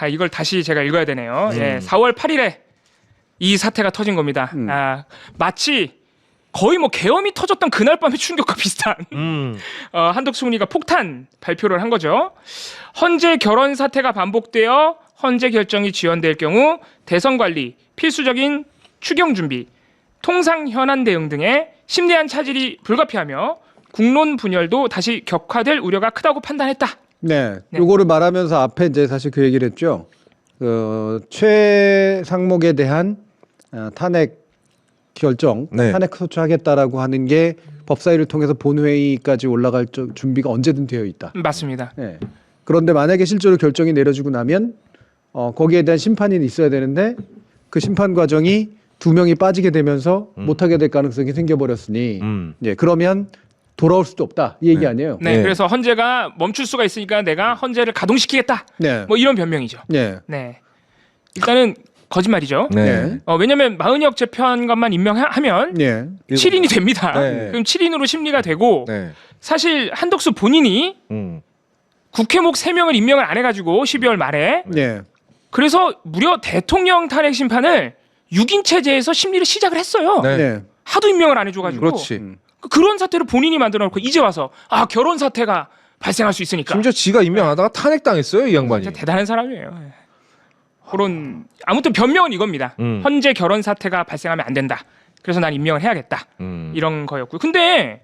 이걸 다시 제가 읽어야 되네요. 예, 4월 8일에 이 사태가 터진 겁니다. 마치 거의 뭐 계엄이 터졌던 그날 밤의 충격과 비슷한 한덕수 총리가 폭탄 발표를 한 거죠. 헌재 결혼 사태가 반복되어 헌재 결정이 지연될 경우 대선 관리, 필수적인 추경 준비, 통상 현안 대응 등의 심대한 차질이 불가피하며 국론 분열도 다시 격화될 우려가 크다고 판단했다. 네, 요거를 말하면서 앞에 이제 사실 그 얘기를 했죠. 최상목에 대한 탄핵 결정, 네. 탄핵 소추하겠다라고 하는 게 법사위를 통해서 본회의까지 올라갈 준비가 언제든 되어 있다. 맞습니다. 네. 그런데 만약에 실제로 결정이 내려지고 나면 거기에 대한 심판이 있어야 되는데 그 심판 과정이 2명이 빠지게 되면서 못하게 될 가능성이 생겨버렸으니 예, 그러면 돌아올 수도 없다 이 얘기 아니에요. 네, 네. 그래서 헌재가 멈출 수가 있으니까 내가 헌재를 가동시키겠다. 네. 뭐 이런 변명이죠. 네. 네, 일단은 거짓말이죠. 네. 왜냐하면 마은혁 재판관만 임명하면 네. 7인이 됩니다. 네. 그럼 7인으로 심리가 되고 네. 사실 한덕수 본인이 국회목 3명을 임명을 안 해가지고 12월 말에 네. 그래서 무려 대통령 탄핵 심판을 6인 체제에서 심리를 시작을 했어요. 네. 네. 하도 임명을 안 해줘가지고 그렇지. 그런 사태를 본인이 만들어놓고 이제 와서 결혼 사태가 발생할 수 있으니까 심지어 지가 임명하다가 탄핵당했어요, 이 양반이. 진짜 대단한 사람이에요. 그런 아무튼 변명은 이겁니다. 헌재 결혼 사태가 발생하면 안 된다. 그래서 난 임명을 해야겠다. 이런 거였고요. 근데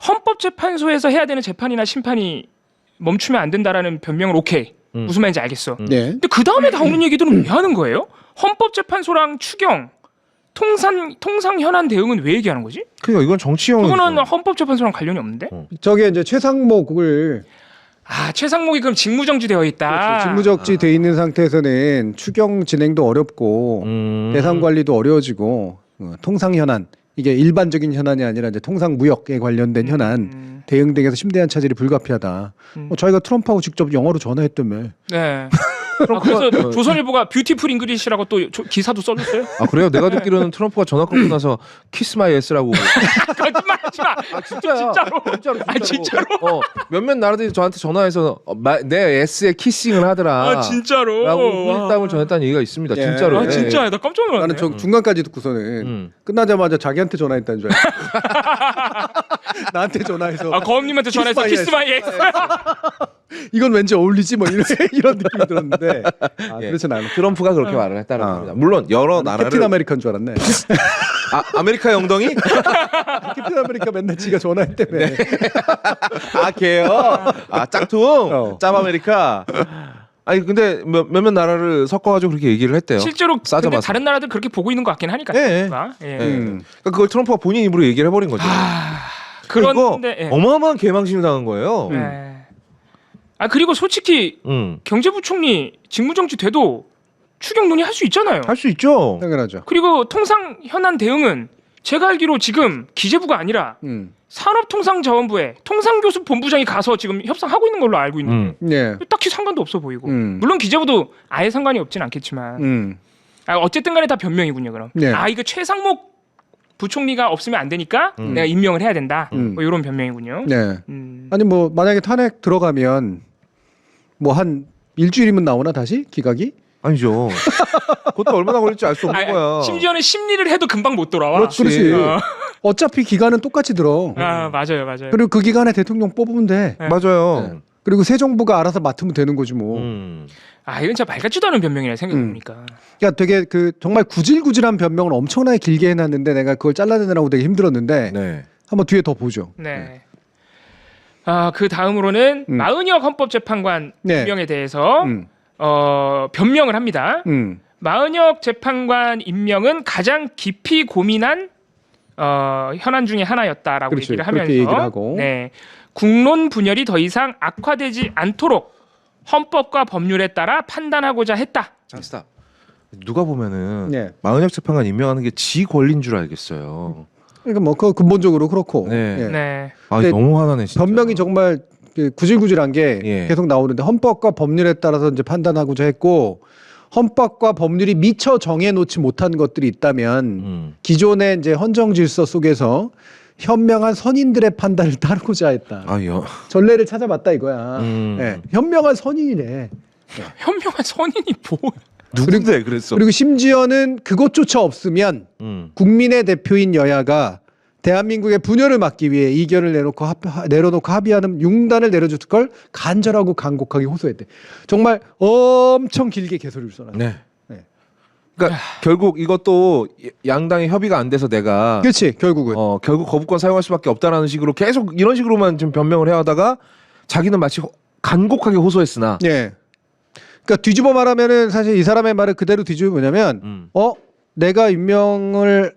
헌법재판소에서 해야 되는 재판이나 심판이 멈추면 안 된다라는 변명을 오케이. 무슨 말인지 알겠어. 네. 근데 그 다음에 나오는 얘기들은 왜 하는 거예요? 헌법재판소랑 추경, 통상 현안 대응은 왜 얘기하는 거지? 그러니까 이건 정치형이죠. 그거는 헌법재판소랑 관련이 없는데? 저게 이제 최상목을 최상목이 그럼 직무정지되어 있다. 그렇죠. 직무적지 돼 있는 상태에서는 추경 진행도 어렵고 대상 관리도 어려워지고 통상 현안 이게 일반적인 현안이 아니라 이제 통상 무역에 관련된 현안 대응 등에서 심대한 차질이 불가피하다. 자기가 트럼프하고 직접 영어로 전화했다며. 네. 그래서 조선일보가 뷰티풀 잉글리시라고 또 기사도 써줬어요? 아 그래요? 내가 듣기로는 트럼프가 전화 끊고 나서 키스 마이 에스라고. 거짓말하지 마. 진짜야. 진짜로. 진짜로. 몇몇 나라들이 저한테 전화해서 내 S에 키싱을 하더라. 진짜로. 라고 후일담을 전했다는 얘기가 있습니다. 예. 진짜로. 예. 진짜야. 나 깜짝 놀랐네. 나는 저 중간까지 듣고서는 끝나자마자 자기한테 전화했다는 줄 알았어. 나한테 전화해서 거음님한테 전화해서 키스 마이 에스. 이건 왠지 어울리지 뭐 이런 느낌이 들었는데 그렇진 않아. 트럼프가 그렇게 말을 했다는 겁니다. 물론 여러 나라를 캡틴 아메리카인 줄 알았네. 아메리카 영덩이? 캡틴 아메리카 맨날 지가 전화했다며. 걔요? 짝퉁? 짭 아메리카? 아니 근데 몇몇 나라를 섞어가지고 그렇게 얘기를 했대요. 실제로 근데 싸잡아서. 다른 나라들 그렇게 보고 있는 것 같긴 하니까. 예. 그러니까 그걸 트럼프가 본인 입으로 얘기를 해버린 거죠. 그런데 어마어마한 개망신을 당한 거예요. 그리고 솔직히 경제부총리 직무정지 돼도 추경 논의 할 수 있잖아요. 할 수 있죠. 당연하죠. 그리고 통상 현안 대응은 제가 알기로 지금 기재부가 아니라 산업통상자원부에 통상교섭본부장이 가서 지금 협상하고 있는 걸로 알고 있는데 네. 딱히 상관도 없어 보이고 물론 기재부도 아예 상관이 없진 않겠지만 어쨌든 간에 다 변명이군요. 그럼 네. 이거 최상목 부총리가 없으면 안 되니까 내가 임명을 해야 된다. 뭐 이런 변명이군요. 네. 아니 뭐 만약에 탄핵 들어가면 뭐 한 일주일이면 나오나 다시 기각이? 아니죠. 그것도 얼마나 걸릴지 알 수 없는 거야. 심지어는 심리를 해도 금방 못 돌아와. 그렇지. 어차피 기간은 똑같이 들어. 맞아요. 그리고 그 기간에 대통령 뽑으면 돼. 맞아요. 네. 그리고 새 정부가 알아서 맡으면 되는 거지 뭐. 이건 진짜 말 같지도 않은 변명이라 생각해보니까. 그러니까 되게 정말 구질구질한 변명을 엄청나게 길게 해놨는데 내가 그걸 잘라내느라고 되게 힘들었는데 네. 한번 뒤에 더 보죠. 네. 그 다음으로는 마은혁 헌법재판관 임명에 대해서 변명을 합니다. 마은혁 재판관 임명은 가장 깊이 고민한 현안 중에 하나였다라고 그렇죠. 얘기를 그렇게 하면서 얘기를 하고. 네. 국론 분열이 더 이상 악화되지 않도록 헌법과 법률에 따라 판단하고자 했다. 자, 스탑. 누가 보면은 네. 마은혁 재판관 임명하는 게 지 권리인 줄 알겠어요. 그러니까 뭐 그 근본적으로 그렇고. 네. 예. 네. 근데 너무 화나네 진짜. 변명이 정말 구질구질한 게 예. 계속 나오는데 헌법과 법률에 따라서 이제 판단하고자 했고 헌법과 법률이 미처 정해놓지 못한 것들이 있다면 기존의 이제 헌정 질서 속에서 현명한 선인들의 판단을 따르고자 했다. 전례를 찾아봤다 이거야. 예. 현명한 선인이래. 현명한 선인이 뭐? 누군데 그랬어? 그리고 심지어는 그것조차 없으면 국민의 대표인 여야가 대한민국의 분열을 막기 위해 이견을 내려놓고 합의하는 융단을 내려줬을 걸 간절하고 간곡하게 호소했대. 정말 엄청 길게 개소리를 써놨어. 네. 네. 그러니까 결국 이것도 양당의 협의가 안 돼서 내가 그렇지 결국은. 결국 거부권 사용할 수밖에 없다라는 식으로 계속 이런 식으로만 좀 변명을 해하다가 자기는 마치 간곡하게 호소했으나 예. 그러니까 뒤집어 말하면은 사실 이 사람의 말을 그대로 뒤집어 뭐냐면 내가 임명을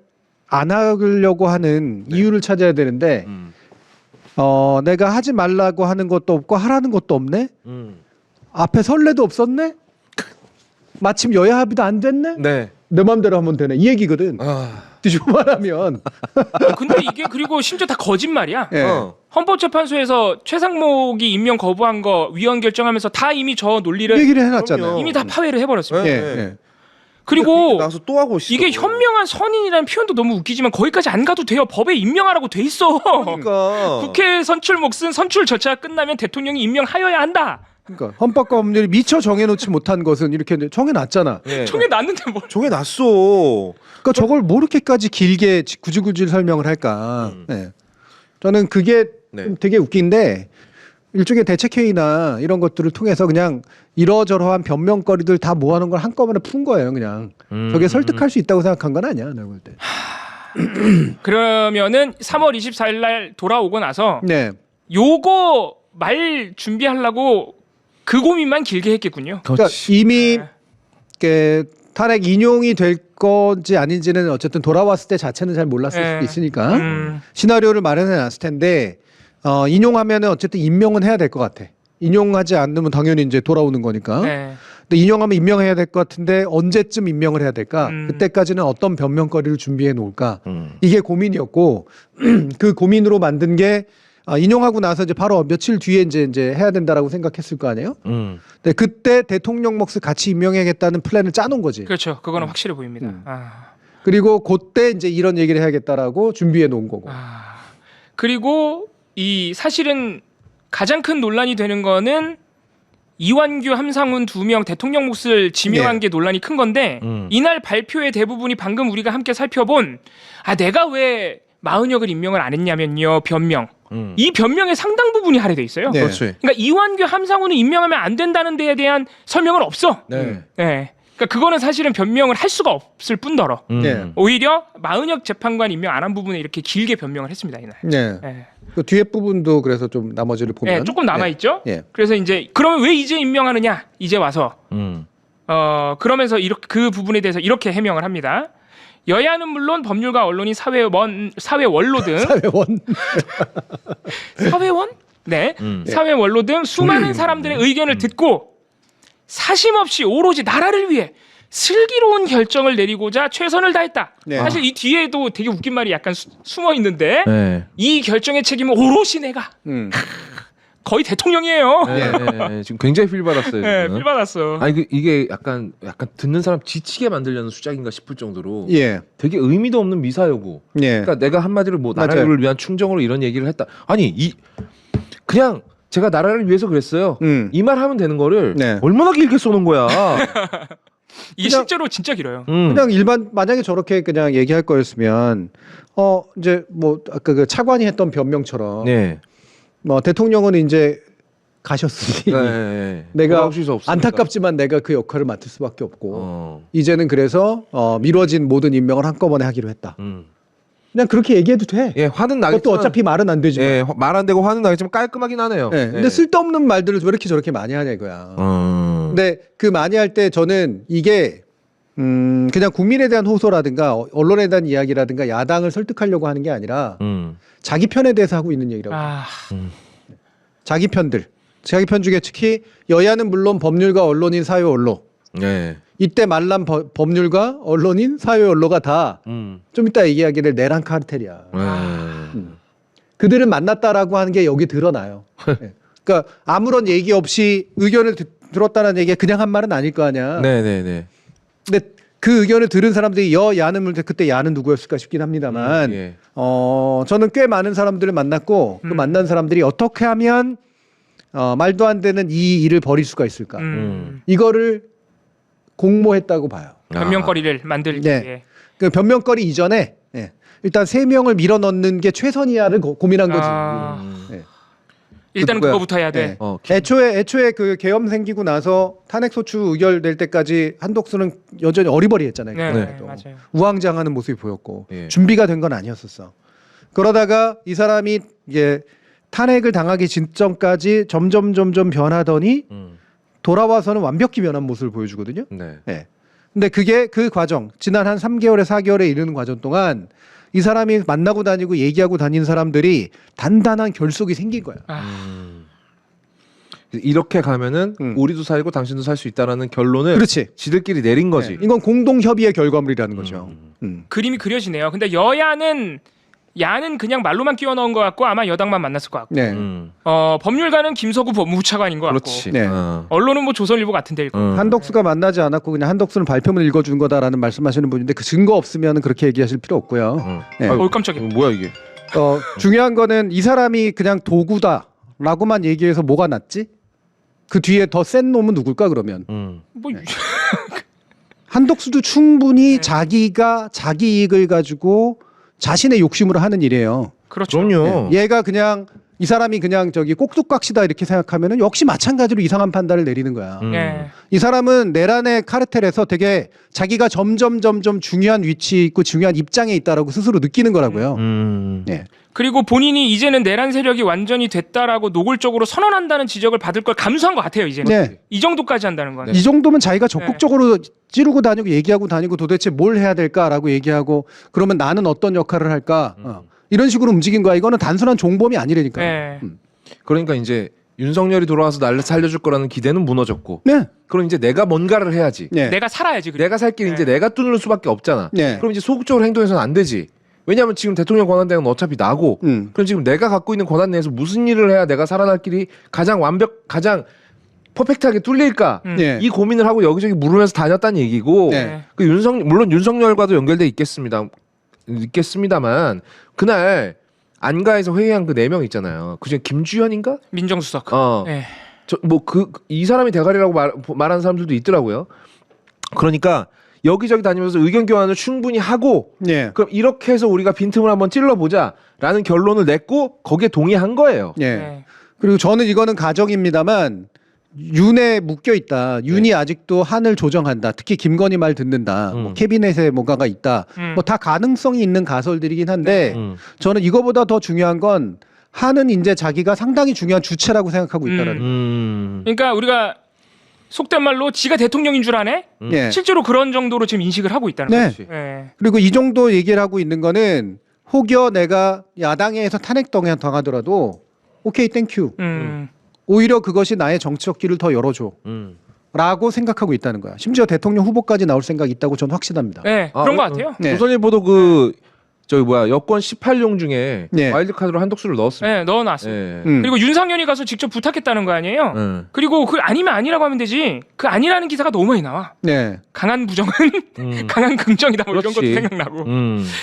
안 하려고 하는 이유를 찾아야 되는데 내가 하지 말라고 하는 것도 없고 하라는 것도 없네. 앞에 선례도 없었네. 마침 여야 합의도 안 됐네. 네. 내 마음대로 하면 되네. 이 얘기거든. 뒤집어 말하면. 근데 이게 그리고 심지어 다 거짓말이야. 예. 헌법재판소에서 최상목이 임명 거부한 거 위헌 결정하면서 다 이미 저 논리를 얘기를 해놨잖아요. 그럼요. 이미 다 파회를 해버렸습니다. 네. 예. 그리고 나서 또 하고 있어. 이게 현명한 선인이라는 표현도 너무 웃기지만 거기까지 안 가도 돼요. 법에 임명하라고 돼 있어. 그러니까 국회 선출 몫은 선출 절차가 끝나면 대통령이 임명하여야 한다. 그러니까 헌법과 법률이 미처 정해놓지 못한 것은 이렇게 정해놨잖아. 네. 총에 났는데 뭘? 저게 났어. 그러니까 저걸 뭐 이렇게까지 길게 구질구질 설명을 할까. 네. 저는 그게 네. 되게 웃긴데 일종의 대책회의나 이런 것들을 통해서 그냥 이러저러한 변명거리들 다 모아놓은 걸 한꺼번에 푼 거예요. 그냥 저게 설득할 수 있다고 생각한 건 아니야. 내가 볼 때. 그러면은 3월 24일 날 돌아오고 나서 네. 요거 말 준비하려고 그 고민만 길게 했겠군요. 그러니까 이미 네. 그 탄핵 인용이 될 건지 아닌지는 어쨌든 돌아왔을 때 자체는 잘 몰랐을 네. 수도 있으니까 시나리오를 마련해 놨을 텐데 인용하면은 어쨌든 임명은 해야 될 것 같아. 인용하지 않으면 당연히 이제 돌아오는 거니까. 네. 근데 인용하면 임명해야 될 것 같은데 언제쯤 임명을 해야 될까? 그때까지는 어떤 변명거리를 준비해 놓을까? 이게 고민이었고 그 고민으로 만든 게 인용하고 나서 이제 바로 며칠 뒤에 이제 해야 된다라고 생각했을 거 아니에요? 근데 그때 대통령 몫을 같이 임명해야겠다는 플랜을 짜놓은 거지. 그렇죠. 그거는 확실해 보입니다. 그리고 그때 이제 이런 얘기를 해야겠다라고 준비해 놓은 거고. 그리고 이 사실은 가장 큰 논란이 되는 거는 이완규, 함상훈 두 명 대통령 몫을 지명한 게 논란이 큰 건데 이날 발표의 대부분이 방금 우리가 함께 살펴본 내가 왜 마은혁을 임명을 안 했냐면요 변명. 이 변명의 상당 부분이 할애돼 있어요. 네. 그렇지. 그러니까 이완규, 함상훈은 임명하면 안 된다는 데에 대한 설명은 없어. 네. 네. 그러니까 그거는 사실은 변명을 할 수가 없을 뿐더러 네. 오히려 마은혁 재판관 임명 안 한 부분에 이렇게 길게 변명을 했습니다 이날. 네. 네. 그 뒤에 부분도 그래서 좀 나머지를 보면 네, 조금 남아 있죠. 네. 그래서 이제 그러면 왜 이제 임명하느냐? 이제 와서 그러면서 이렇게 그 부분에 대해서 이렇게 해명을 합니다. 여야는 물론 법률가 언론인 사회원로 등 사회원? 네. 사회원로 등 수많은 사람들의 의견을 듣고 사심 없이 오로지 나라를 위해 슬기로운 결정을 내리고자 최선을 다했다. 네. 사실 이 뒤에도 되게 웃긴 말이 약간 숨어 있는데 네. 이 결정의 책임은 오롯이 내가 거의 대통령이에요. 네. 지금 굉장히 필 받았어요. 네, 지금. 필 받았어. 아니 이게 약간 듣는 사람 지치게 만들려는 수작인가 싶을 정도로 예. 되게 의미도 없는 미사여구. 예. 그러니까 내가 한마디로 뭐 맞아요. 나라를 위한 충정으로 이런 얘기를 했다. 아니 그냥 제가 나라를 위해서 그랬어요. 이 말 하면 되는 거를 네. 얼마나 길게 써놓은 거야. 이게 그냥- 실제로 진짜 길어요. 그냥 만약에 저렇게 그냥 얘기할 거였으면 이제 뭐 아까 그 차관이 했던 변명처럼 네. 뭐 대통령은 이제 가셨으니 네. 내가 돌아오실 수 없으니까. 안타깝지만 내가 그 역할을 맡을 수밖에 없고 어. 이제는 그래서 미뤄진 모든 임명을 한꺼번에 하기로 했다. 그냥 그렇게 얘기해도 돼. 예, 화는 나겠지만. 그것도 어차피 말은 안 되지만. 예, 말 안 되고 화는 나겠지만 깔끔하긴 하네요. 네. 근데 쓸데없는 말들을 왜 이렇게 저렇게 많이 하냐 이거야. 근데 그 많이 할 때 저는 이게 그냥 국민에 대한 호소라든가 언론에 대한 이야기라든가 야당을 설득하려고 하는 게 아니라 자기 편에 대해서 하고 있는 얘기라고. 자기 편들. 자기 편 중에 특히 여야는 물론 법률가 언론인 사회 언로. 네. 이때 말란 법률가 언론인 사회 언로가 다 좀 이따 얘기하기를 내란 카르텔이야. 그들은 만났다라고 하는 게 여기 드러나요. 네. 그러니까 아무런 얘기 없이 의견을 들었다는 얘기가 그냥 한 말은 아닐 거 아니야. 네네네. 근데 그 의견을 들은 사람들이 야는 물때 그때 야는 누구였을까 싶긴 합니다만 예. 저는 꽤 많은 사람들을 만났고 그 만난 사람들이 어떻게 하면 말도 안 되는 이 일을 벌일 수가 있을까? 이거를 공모했다고 봐요. 변명거리를 만들기 네. 위해. 그 변명거리 이전에 일단 3명을 밀어넣는 게 최선이야를 고민한 거지. 네. 일단 누구야? 그거부터 해야 돼. 네. 애초에 그 계엄 생기고 나서 탄핵소추 의결될 때까지 한덕수는 여전히 어리버리했잖아요. 네, 그때도. 맞아요. 우왕좌왕하는 모습이 보였고 예. 준비가 된 건 아니었었어. 그러다가 이 사람이 이게 탄핵을 당하기 직전까지 점점 변하더니 돌아와서는 완벽히 변한 모습을 보여주거든요. 네. 네. 근데 그게 그 과정 지난 한 3개월에 4개월에 이르는 과정 동안 이 사람이 만나고 다니고 얘기하고 다닌 사람들이 단단한 결속이 생긴 거야. 이렇게 가면은 우리도 살고 당신도 살 수 있다라는 결론을 그렇지. 지들끼리 내린 거지. 네. 이건 공동 협의의 결과물이라는 거죠. 그림이 그려지네요. 근데 야는 그냥 말로만 끼워 넣은 것 같고 아마 여당만 만났을 것 같고. 네. 법률가는 김서구 법무부 차관인 것 그렇지. 같고. 네. 언론은 뭐 조선일보 같은 데일 거고. 한덕수가 만나지 않았고 그냥 한덕수는 발표문 읽어준 거다라는 말씀하시는 분인데 그 증거 없으면 그렇게 얘기하실 필요 없고요. 네. 깜짝이야. 뭐야 이게? 중요한 거는 이 사람이 그냥 도구다라고만 얘기해서 뭐가 낫지? 그 뒤에 더 센 놈은 누굴까 그러면? 뭐 한덕수도 충분히 자기가 자기 이익을 가지고 자신의 욕심으로 하는 일이에요. 그렇죠. 그럼요. 얘가 그냥 이 사람이 그냥 저기 꼭두각시다 이렇게 생각하면은 역시 마찬가지로 이상한 판단을 내리는 거야. 예. 이 사람은 내란의 카르텔에서 되게 자기가 점점 중요한 위치에 있고 중요한 입장에 있다라고 스스로 느끼는 거라고요. 예. 그리고 본인이 이제는 내란 세력이 완전히 됐다라고 노골적으로 선언한다는 지적을 받을 걸 감수한 것 같아요. 이제는 네. 이 정도까지 한다는 건. 이 정도면 자기가 적극적으로 찌르고 다니고 얘기하고 다니고 도대체 뭘 해야 될까라고 얘기하고 그러면 나는 어떤 역할을 할까 이런 식으로 움직인 거야. 이거는 단순한 종범이 아니라니까. 네. 그러니까 이제 윤석열이 돌아와서 나를 살려줄 거라는 기대는 무너졌고. 네. 그럼 이제 내가 뭔가를 해야지. 네. 내가 살아야지. 그리고. 내가 살 길 이제 내가 뚫는 수밖에 없잖아. 네. 그럼 이제 소극적으로 행동해서는 안 되지. 왜냐하면 지금 대통령 권한대행은 어차피 나고. 그럼 지금 내가 갖고 있는 권한 내에서 무슨 일을 해야 내가 살아날 길이 가장 퍼펙트하게 뚫릴까? 네. 이 고민을 하고 여기저기 물으면서 다녔다는 얘기고. 네. 그 물론 윤석열과도 연결돼 있겠습니다만 그날 안가에서 회의한 그 4명 있잖아요. 그중에 김주현인가? 민정수석. 네. 이 사람이 대가리라고 말하는 사람들도 있더라고요. 그러니까 여기저기 다니면서 의견 교환을 충분히 하고 네. 그럼 이렇게 해서 우리가 빈틈을 한번 찔러보자라는 결론을 냈고 거기에 동의한 거예요. 네. 네. 그리고 저는 이거는 가정입니다만 윤에 묶여 있다. 윤이 아직도 한을 조정한다. 특히 김건희 말 듣는다. 뭐 캐비넷에 뭔가가 있다. 뭐 다 가능성이 있는 가설들이긴 한데 저는 이거보다 더 중요한 건 한은 이제 자기가 상당히 중요한 주체라고 생각하고 있다라는 거예요. 그러니까 우리가 속된 말로 지가 대통령인 줄 아네? 예. 실제로 그런 정도로 지금 인식을 하고 있다는 네. 거지. 예. 그리고 이 정도 얘기를 하고 있는 거는 혹여 내가 야당에서 탄핵 당하더라도 오케이 땡큐. 오히려 그것이 나의 정치적 길을 더 열어줘. 라고 생각하고 있다는 거야. 심지어 대통령 후보까지 나올 생각이 있다고 저는 확신합니다. 네, 그런 것 같아요. 네. 조선일보도 여권 18용 중에 네. 와일드카드로 한덕수를 넣었습니다. 네, 넣어놨어요. 예. 그리고 윤상현이 가서 직접 부탁했다는 거 아니에요? 그리고 그 아니면 아니라고 하면 되지. 그 아니라는 기사가 너무 많이 나와. 네. 강한 부정은 강한 긍정이다. 뭐 이런 것도 그렇지. 생각나고.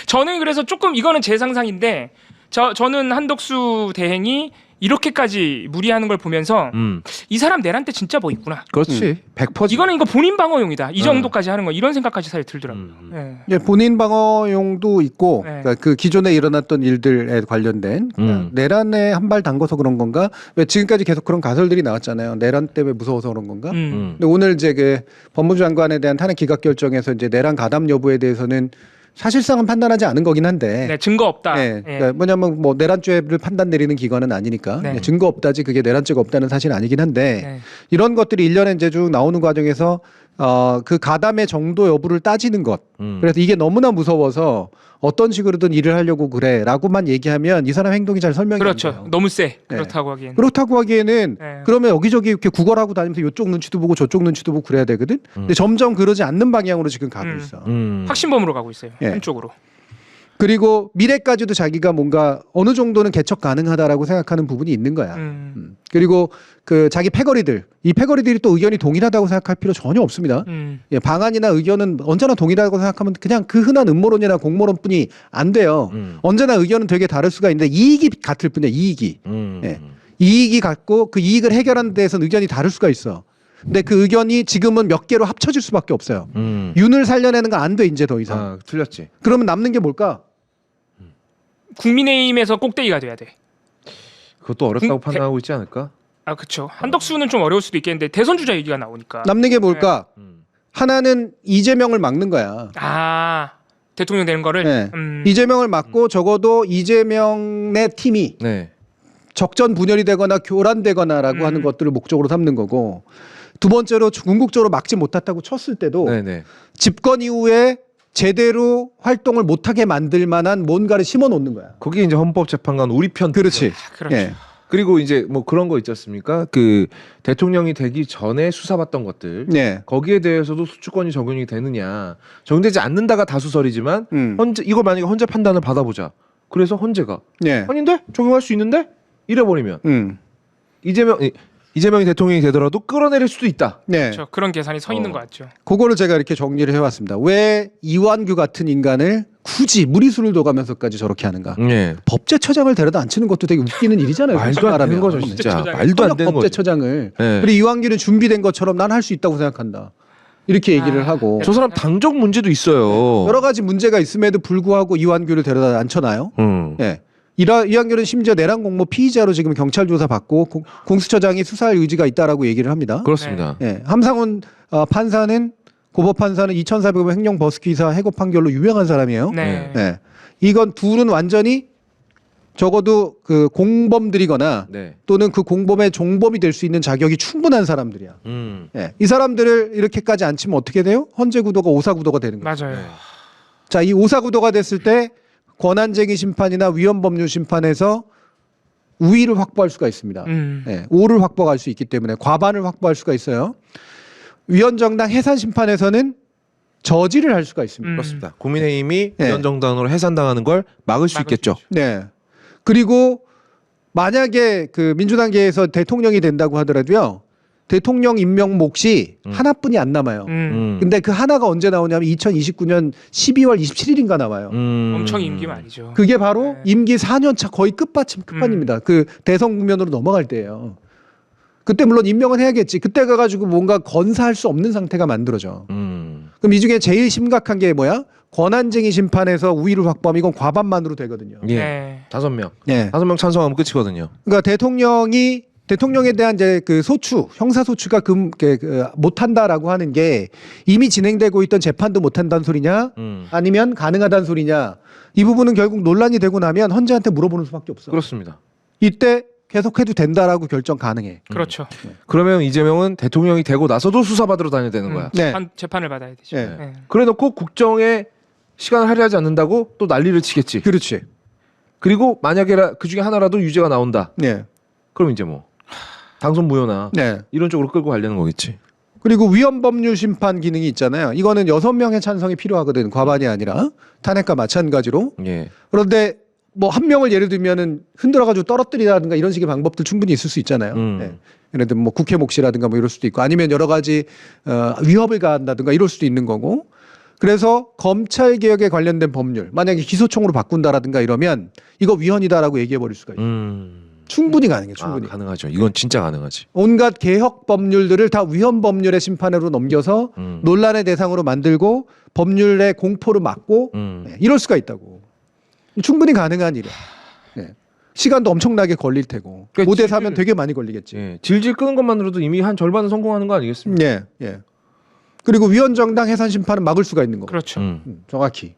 저는 그래서 조금 이거는 제 상상인데 저는 한덕수 대행이 이렇게까지 무리하는 걸 보면서 이 사람 내란 때 진짜 뭐 있구나. 그렇지. 100%지. 이거는 이거 본인 방어용이다. 이 정도까지 하는 거 이런 생각까지 사실 들더라고요. 네. 예, 본인 방어용도 있고 네. 그러니까 그 기존에 일어났던 일들에 관련된 그러니까 내란에 한 발 담궈서 그런 건가? 왜 지금까지 계속 그런 가설들이 나왔잖아요. 내란 때문에 무서워서 그런 건가? 근데 오늘 이제 그 법무부 장관에 대한 탄핵 기각 결정에서 이제 내란 가담 여부에 대해서는 사실상은 판단하지 않은 거긴 한데. 네, 증거 없다. 네, 예. 그러니까 뭐냐면 뭐 내란죄를 판단 내리는 기관은 아니니까 네. 증거 없다지 그게 내란죄가 없다는 사실은 아니긴 한데 네. 이런 것들이 일련의 이제 쭉 나오는 과정에서 그 가담의 정도 여부를 따지는 것. 그래서 이게 너무나 무서워서 어떤 식으로든 일을 하려고 그래라고만 얘기하면 이 사람 행동이 잘 설명이 안 그렇죠. 돼요. 너무 세. 그렇다고 하기엔. 그렇다고 하기에는 네. 그러면 여기저기 이렇게 구걸하고 다니면서 이쪽 눈치도 보고 저쪽 눈치도 보고 그래야 되거든. 근데 점점 그러지 않는 방향으로 지금 가고 있어. 확신범으로 가고 있어요. 예. 한쪽으로. 그리고 미래까지도 자기가 뭔가 어느 정도는 개척 가능하다라고 생각하는 부분이 있는 거야. 그리고 그 자기 패거리들, 이 패거리들이 또 의견이 동일하다고 생각할 필요 전혀 없습니다. 예, 방안이나 의견은 언제나 동일하다고 생각하면 그냥 그 흔한 음모론이나 공모론뿐이 안 돼요. 언제나 의견은 되게 다를 수가 있는데 이익이 같을 뿐이야. 이익이. 예. 이익이 갖고 그 이익을 해결하는 데에서는 의견이 다를 수가 있어. 근데 그 의견이 지금은 몇 개로 합쳐질 수밖에 없어요. 윤을 살려내는 건 안 돼 이제 더 이상. 아, 틀렸지. 그러면 남는 게 뭘까? 국민의힘에서 꼭대기가 돼야 돼. 그것도 어렵다고 판단하고 있지 않을까? 아 그렇죠. 한덕수는 좀 어려울 수도 있겠는데 대선 주자 얘기가 나오니까. 남는 게 뭘까? 하나는 이재명을 막는 거야. 아 대통령 되는 거를. 네. 이재명을 막고 적어도 이재명의 팀이 네. 적전 분열이 되거나 교란되거나라고 하는 것들을 목적으로 삼는 거고, 두 번째로 궁극적으로 막지 못했다고 쳤을 때도 네네. 집권 이후에 제대로 활동을 못하게 만들 만한 뭔가를 심어 놓는 거야. 거기 이제 헌법재판관 우리 편. 그렇지. 그렇죠. 예. 그리고 이제 뭐 그런 거 있지 않습니까? 그 대통령이 되기 전에 수사받던 것들. 네. 거기에 대해서도 수주권이 적용이 되느냐. 적용되지 않는다가 다수설이지만 헌재 이거 만약에 헌재 판단을 받아보자. 그래서 헌재가 네. 아닌데 적용할 수 있는데 이래버리면 이재명이 대통령이 되더라도 끌어내릴 수도 있다. 네. 그렇죠. 그런 계산이 서 있는 것 같죠. 그거를 제가 이렇게 정리를 해왔습니다. 왜 이완규 같은 인간을 굳이 무리수를 둬가면서까지 저렇게 하는가? 예. 법제처장을 데려다 앉히는 것도 되게 웃기는 일이잖아요. 말도 안 되는 거죠, 진짜. 법제처장. 말도 안 되는 거죠. 법제처장을. 네. 그리고 이완규는 준비된 것처럼 난 할 수 있다고 생각한다. 이렇게 얘기를 하고. 저 사람 당적 문제도 있어요. 여러 가지 문제가 있음에도 불구하고 이완규를 데려다 앉혀놔요. 예. 이완규는 심지어 내란 공모 피의자로 지금 경찰 조사 받고 공수처장이 수사할 의지가 있다라고 얘기를 합니다. 그렇습니다. 예. 함상훈 판사는 고법 판사는 2,400원 횡령 버스기사 해고 판결로 유명한 사람이에요. 네. 예. 이건 둘은 완전히 적어도 그 공범들이거나 네. 또는 그 공범의 종범이 될 수 있는 자격이 충분한 사람들이야. 예. 이 사람들을 이렇게까지 앉히면 어떻게 돼요? 헌재 구도가 오사 구도가 되는 거예요. 맞아요. 네. 자, 이 오사 구도가 됐을 때 권한쟁의 심판이나 위헌법률 심판에서 우위를 확보할 수가 있습니다. 예, 5를 확보할 수 있기 때문에 과반을 확보할 수가 있어요. 위헌정당 해산 심판에서는 저지를 할 수가 있습니다. 그렇습니다. 국민의힘이 네. 위헌정당으로 해산당하는 걸 막을 수 있겠죠. 네. 그리고 만약에 그 민주당계에서 대통령이 된다고 하더라도요. 대통령 임명 몫이 하나뿐이 안 남아요. 근데 그 하나가 언제 나오냐면 2029년 12월 27일인가 나와요. 엄청 임기 말이죠. 그게 바로 네. 임기 4년 차 거의 끝판입니다. 그 대선 국면으로 넘어갈 때예요. 그때 물론 임명은 해야겠지. 그때 가가지고 뭔가 건사할 수 없는 상태가 만들어져. 그럼 이 중에 제일 심각한 게 뭐야? 권한쟁의 심판에서 우위를 확보하면 이건 과반만으로 되거든요. 예. 네. 5명. 네. 5명 찬성하면 끝이거든요. 그러니까 대통령에 대한 이제 그 소추, 형사 소추가 못한다라고 하는 게 이미 진행되고 있던 재판도 못한다는 소리냐, 아니면 가능하다는 소리냐, 이 부분은 결국 논란이 되고 나면 헌재한테 물어보는 수밖에 없어. 그렇습니다. 이때 계속해도 된다라고 결정 가능해. 그렇죠. 그러면 이재명은 대통령이 되고 나서도 수사받으러 다녀야 되는 거야. 네. 재판을 받아야 되죠. 네. 네. 그래놓고 국정에 시간을 할애하지 않는다고 또 난리를 치겠지. 그렇지. 그리고 만약에 그 중에 하나라도 유죄가 나온다. 네. 그럼 이제 뭐 당선 무효나 네. 이런 쪽으로 끌고 가려는 거겠지. 그리고 위헌법률 심판 기능이 있잖아요. 이거는 6명의 찬성이 필요하거든. 과반이 아니라. 탄핵과 마찬가지로. 예. 그런데 뭐 한 명을 예를 들면은 흔들어가지고 떨어뜨리라든가 이런 식의 방법들 충분히 있을 수 있잖아요. 네. 예를 들면 뭐 국회 몫이라든가 뭐 이럴 수도 있고 아니면 여러 가지 위협을 가한다든가 이럴 수도 있는 거고. 그래서 검찰 개혁에 관련된 법률 만약에 기소총으로 바꾼다라든가 이러면 이거 위헌이다라고 얘기해 버릴 수가 있어요. 충분히 가능해. 충분히. 가능하죠. 이건 진짜 가능하지. 온갖 개혁 법률들을 다 위헌 법률의 심판으로 넘겨서 논란의 대상으로 만들고 법률의 공포를 막고 네, 이럴 수가 있다고. 충분히 가능한 일이야. 네. 시간도 엄청나게 걸릴 테고. 그러니까 5대 4면 되게 많이 걸리겠지. 예. 질질 끄는 것만으로도 이미 한 절반은 성공하는 거 아니겠습니까? 예. 예. 그리고 위헌정당 해산 심판은 막을 수가 있는 거고. 그렇죠. 정확히.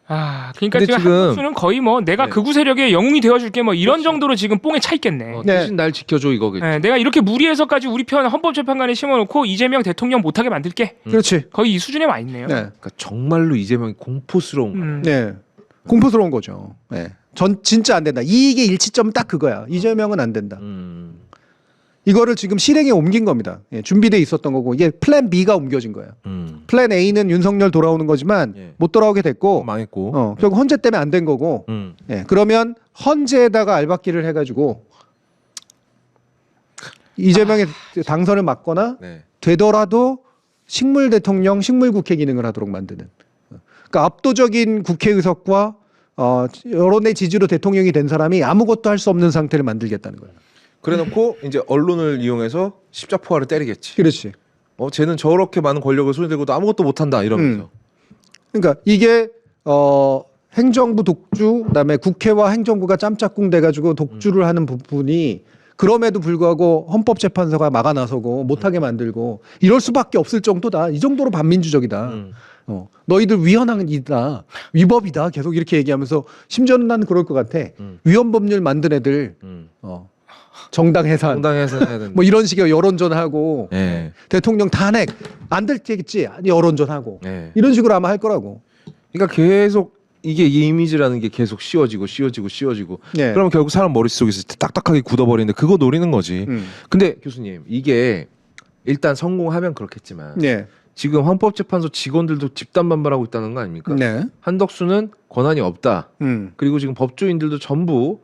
아, 그러니까 근데 지금 한국수는 거의 뭐 내가 극우 세력의 영웅이 되어줄게 뭐 이런 정도로 지금 뽕에 차 있겠네. 네. 대신 날 지켜줘 이거겠지. 네, 내가 이렇게 무리해서까지 우리 편 헌법재판관에 심어놓고 이재명 대통령 못하게 만들게. 그렇지. 거의 이 수준에 와 있네요. 네. 그러니까 정말로 이재명이 공포스러운 거야. 네. 공포스러운 거죠. 네. 전 진짜 안 된다. 이익의 일치점은 딱 그거야. 이재명은 안 된다. 이거를 지금 실행에 옮긴 겁니다. 예, 준비돼 있었던 거고 이게 플랜 B가 옮겨진 거예요. 플랜 A는 윤석열 돌아오는 거지만 예. 못 돌아오게 됐고 망했고. 결국 헌재 때문에 안 된 거고 예, 그러면 헌재에다가 알박기를 해가지고 이재명의 당선을 막거나 네. 되더라도 식물 대통령, 식물 국회 기능을 하도록 만드는. 그러니까 압도적인 국회 의석과 여론의 지지로 대통령이 된 사람이 아무것도 할 수 없는 상태를 만들겠다는 거예요. 그래놓고 이제 언론을 이용해서 십자포화를 때리겠지. 그렇지. 쟤는 저렇게 많은 권력을 손에 들고도 아무것도 못한다 이러면서. 그러니까 이게 행정부 독주, 그다음에 국회와 행정부가 짬짝꿍 돼가지고 독주를 하는 부분이 그럼에도 불구하고 헌법재판소가 막아 나서고 못하게 만들고 이럴 수밖에 없을 정도다. 이 정도로 반민주적이다. 너희들 위헌이다, 위법이다. 계속 이렇게 얘기하면서 심지어는 나는 그럴 것 같아. 위헌법률 만든 애들 정당 해산 해야 된다. 뭐 이런 식의 여론전하고 네. 대통령 탄핵 안 될 때겠지. 여론전하고 네. 이런 식으로 아마 할 거라고. 그러니까 계속 이게 이 이미지라는 게 계속 씌워지고. 네. 그러면 결국 사람 머릿속에서 딱딱하게 굳어버리는데 그거 노리는 거지. 근데 교수님 이게 일단 성공하면 그렇겠지만 네. 지금 헌법재판소 직원들도 집단 반발하고 있다는 거 아닙니까? 네. 한덕수는 권한이 없다. 그리고 지금 법조인들도 전부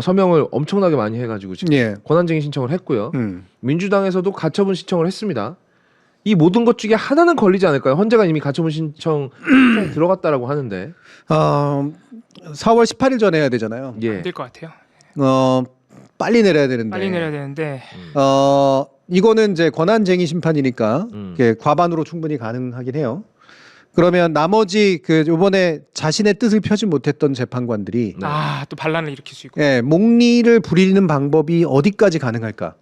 서명을 엄청나게 많이 해가지고 지금 예. 권한쟁의 신청을 했고요. 민주당에서도 가처분 신청을 했습니다. 이 모든 것 중에 하나는 걸리지 않을까요? 헌재가 이미 가처분 신청 들어갔다라고 하는데. 4월 18일 전에 해야 되잖아요. 예. 안 될 것 같아요. 빨리 내려야 되는데. 빨리 내려야 되는데 이거는 이제 권한쟁의 심판이니까 이게 과반으로 충분히 가능하긴 해요. 그러면 나머지 이번에 자신의 뜻을 펴지 못했던 재판관들이 네. 또 반란을 일으킬 수 있고. 예, 몽리를 부리는 방법이 어디까지 가능할까?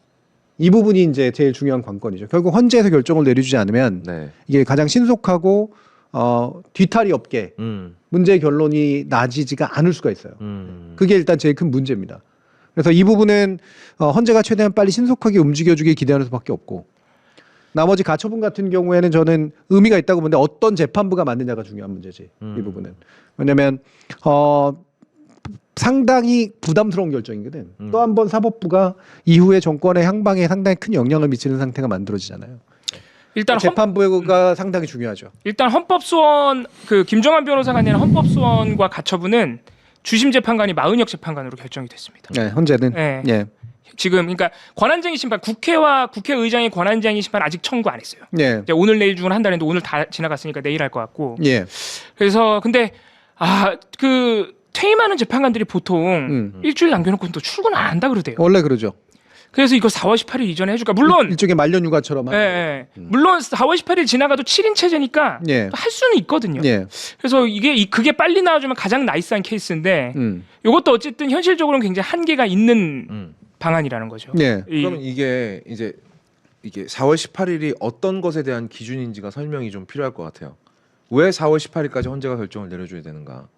이 부분이 이제 제일 중요한 관건이죠. 결국 헌재에서 결정을 내려주지 않으면 네. 이게 가장 신속하고 뒤탈이 없게 문제의 결론이 나지지가 않을 수가 있어요. 그게 일단 제일 큰 문제입니다. 그래서 이 부분은 헌재가 최대한 빨리 신속하게 움직여주길 기대하는 수밖에 없고, 나머지 가처분 같은 경우에는 저는 의미가 있다고 보는데 어떤 재판부가 맞느냐가 중요한 문제지. 이 부분은. 왜냐하면 상당히 부담스러운 결정이거든. 또 한 번 사법부가 이후에 정권의 향방에 상당히 큰 영향을 미치는 상태가 만들어지잖아요. 일단 재판부가 상당히 중요하죠. 일단 헌법소원 김정한 변호사가 낸 헌법소원과 가처분은 주심 재판관이 마은혁 재판관으로 결정이 됐습니다. 네, 헌재는. 네. 예. 지금 그러니까 권한쟁의 심판 국회와 국회의장이 권한쟁의 심판 아직 청구 안 했어요. 예. 오늘 내일 중을 한다는데 오늘 다 지나갔으니까 내일 할 것 같고. 예. 그래서 근데 퇴임하는 재판관들이 보통 일주일 남겨놓고 또 출근 안 한다 그러대요. 원래 그러죠. 그래서 이거 4월 18일 이전에 해줄까? 물론 일종의 말년 휴가처럼. 물론 4월 18일 지나가도 7인 체제니까 예. 할 수는 있거든요. 예. 그래서 그게 빨리 나와주면 가장 나이스한 케이스인데 이것도 어쨌든 현실적으로는 굉장히 한계가 있는 방안이라는 거죠. 예. 그러면 이게 4월 18일이 어떤 것에 대한 기준인지가 설명이 좀 필요할 것 같아요. 왜 4월 18일까지 헌재가 결정을 내려줘야 되는가?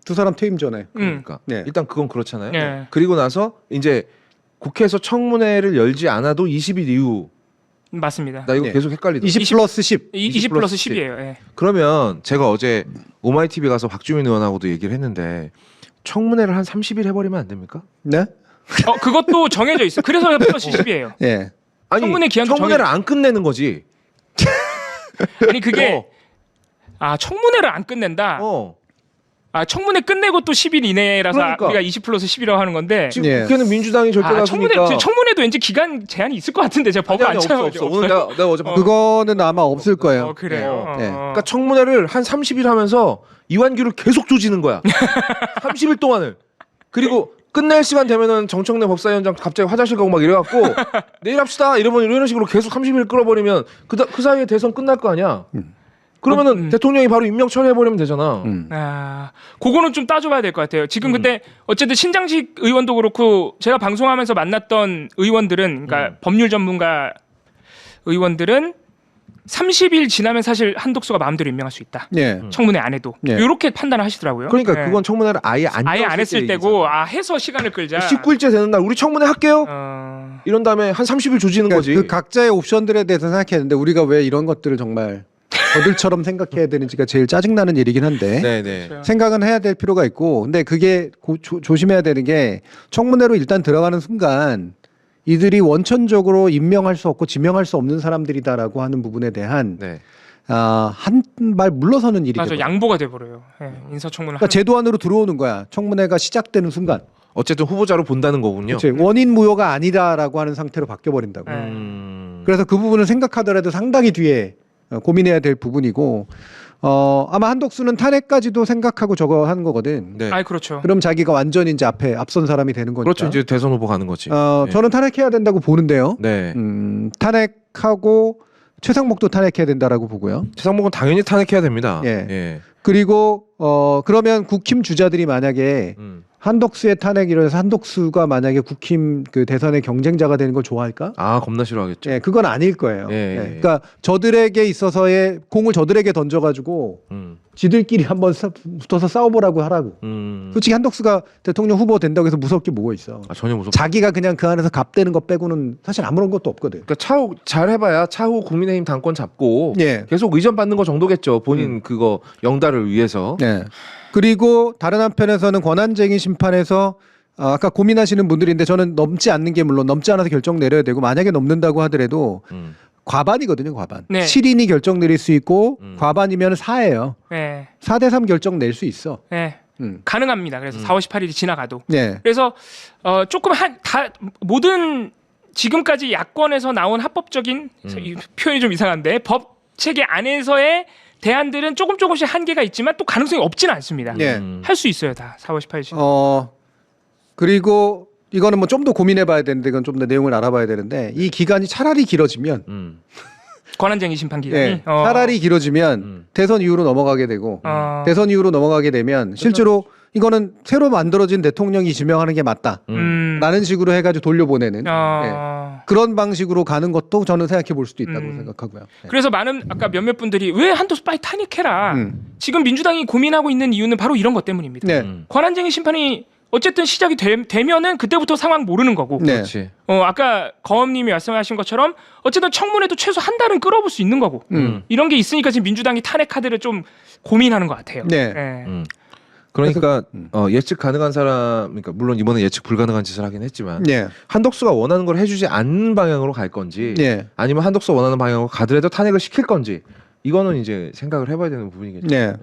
두 사람 퇴임 전에. 그러니까 네. 일단 그건 그렇잖아요. 네. 그리고 나서 이제 국회에서 청문회를 열지 않아도 20일 이후. 맞습니다. 나 이거 네. 계속 헷갈리다. 20 플러스 10. 20 플러스 10이에요. 예. 그러면 제가 어제 오마이TV 가서 박주민 의원하고도 얘기를 했는데 청문회를 한 30일 해버리면 안 됩니까? 네? 그것도 정해져 있어. 그래서 플러스 10이에요. 예. 아니 청문회 기한도 청문회를 안 끝내는 거지. 아니 그게 청문회를 안 끝낸다. 청문회 끝내고 또 10일 이내라서 그러니까. 우리가 20 플러스 10이라고 하는 건데 지금 예. 국회는 민주당이 절대다수니까. 청문회도 왠지 기간 제한이 있을 것 같은데 제가 법을 안 찾아가지고. 없어. 오늘 내가 어제 그거는 아마 없을 거예요. 그래요. 네. 그러니까 청문회를 한 30일 하면서 이완규를 계속 조지는 거야. 30일 동안을. 그리고 끝낼 시간 되면은 정청래 법사위원장 갑자기 화장실 가고 막 이래갖고 내일 합시다 이러면 이런 식으로 계속 30일 끌어버리면 그 사이에 대선 끝날 거 아니야. 그러면은 대통령이 바로 임명 처리해버리면 되잖아. 그거는 좀 따져봐야 될 것 같아요. 지금 근데 어쨌든 신장식 의원도 그렇고 제가 방송하면서 만났던 의원들은 그러니까 법률 전문가 의원들은 30일 지나면 사실 한독수가 마음대로 임명할 수 있다. 예. 청문회 안 해도 예. 이렇게 판단을 하시더라고요. 그러니까 예. 그건 청문회를 아예 안 했을 때고 해서 시간을 끌자. 19일째 되는 날 우리 청문회 할게요. 이런 다음에 한 30일 조지는 거지. 그 각자의 옵션들에 대해서 생각했는데 우리가 왜 이런 것들을 정말 저들처럼 생각해야 되는지가 제일 짜증나는 일이긴 한데 네네. 그렇죠. 생각은 해야 될 필요가 있고, 근데 그게 조심해야 되는 게 청문회로 일단 들어가는 순간 이들이 원천적으로 임명할 수 없고 지명할 수 없는 사람들이다라고 하는 부분에 대한 네. 한 발 물러서는 일이 맞아, 돼요. 양보가 돼버려요. 인사청문회. 그러니까 제도 안으로 들어오는 거야. 청문회가 시작되는 순간. 어쨌든 후보자로 본다는 거군요. 그치? 원인 무효가 아니다라고 하는 상태로 바뀌어 버린다고. 그래서 그 부분을 생각하더라도 상당히 뒤에 고민해야 될 부분이고, 아마 한덕수는 탄핵까지도 생각하고 저거 하는 거거든. 네. 아, 그렇죠. 그럼 자기가 완전히 이제 앞에 앞선 사람이 되는 거니까. 그렇죠. 이제 대선 후보 가는 거지. 네. 저는 탄핵해야 된다고 보는데요. 네. 탄핵하고 최상목도 탄핵해야 된다라고 보고요. 최상목은 당연히 탄핵해야 됩니다. 예. 예. 그리고 그러면 국힘 주자들이 만약에 한덕수의 탄핵 이래서 한덕수가 만약에 국힘 그 대선의 경쟁자가 되는 걸 좋아할까? 아 겁나 싫어하겠죠. 예, 그건 아닐 거예요. 예, 예, 예. 그러니까 저들에게 있어서의 공을 저들에게 던져가지고 지들끼리 한번 붙어서 싸워보라고 하라고. 솔직히 한덕수가 대통령 후보 된다고 해서 무서울 게 뭐가 있어. 아, 전혀 무섭. 자기가 그냥 그 안에서 갑대는 것 빼고는 사실 아무런 것도 없거든. 그러니까 차후 잘 해봐야 차후 국민의힘 당권 잡고 예. 계속 의전 받는 거 정도겠죠. 본인 그거 영달을 위해서. 네. 그리고 다른 한편에서는 권한쟁의 심판에서 아까 고민하시는 분들인데 저는 넘지 않는 게 물론 넘지 않아서 결정 내려야 되고 만약에 넘는다고 하더라도 과반이거든요, 과반. 네. 7인이 결정 내릴 수 있고 과반이면 4예요. 네. 4대 3 결정 낼 수 있어. 네. 음. 가능합니다. 그래서 4월 18일이 지나가도. 네. 그래서 조금 다 모든 지금까지 야권에서 나온 합법적인 이 표현이 좀 이상한데 법 체계 안에서의 대안들은 조금씩 한계가 있지만 또 가능성이 없지는 않습니다. 네. 할 수 있어요, 다 4월 18일. 그리고 이거는 뭐 좀 더 고민해 봐야 되는데 이건 좀 더 내용을 알아봐야 되는데 이 기간이 차라리 길어지면 권한쟁의 심판 기간이 네, 차라리 길어지면 대선 이후로 넘어가게 되고 대선 이후로 넘어가게 되면 실제로 이거는 새로 만들어진 대통령이 지명하는 게 맞다라는 식으로 해가지고 돌려보내는 그런 방식으로 가는 것도 저는 생각해 볼 수도 있다고 생각하고요. 네. 그래서 많은 아까 몇몇 분들이 왜 한도수 빨리 탄핵해라. 지금 민주당이 고민하고 있는 이유는 바로 이런 것 때문입니다. 네. 권한쟁의 심판이 어쨌든 시작이 되면은 그때부터 상황 모르는 거고. 네. 그렇지. 아까 거엄님이 말씀하신 것처럼 어쨌든 청문회도 최소 한 달은 끌어볼 수 있는 거고. 이런 게 있으니까 지금 민주당이 탄핵 카드를 좀 고민하는 것 같아요. 네. 그러니까 예측 가능한 사람, 그러니까 물론 이번에 예측 불가능한 짓을 하긴 했지만 네. 한덕수가 원하는 걸 해주지 않는 방향으로 갈 건지, 네. 아니면 한덕수가 원하는 방향으로 가더라도 탄핵을 시킬 건지, 이거는 이제 생각을 해봐야 되는 부분이겠죠. 네.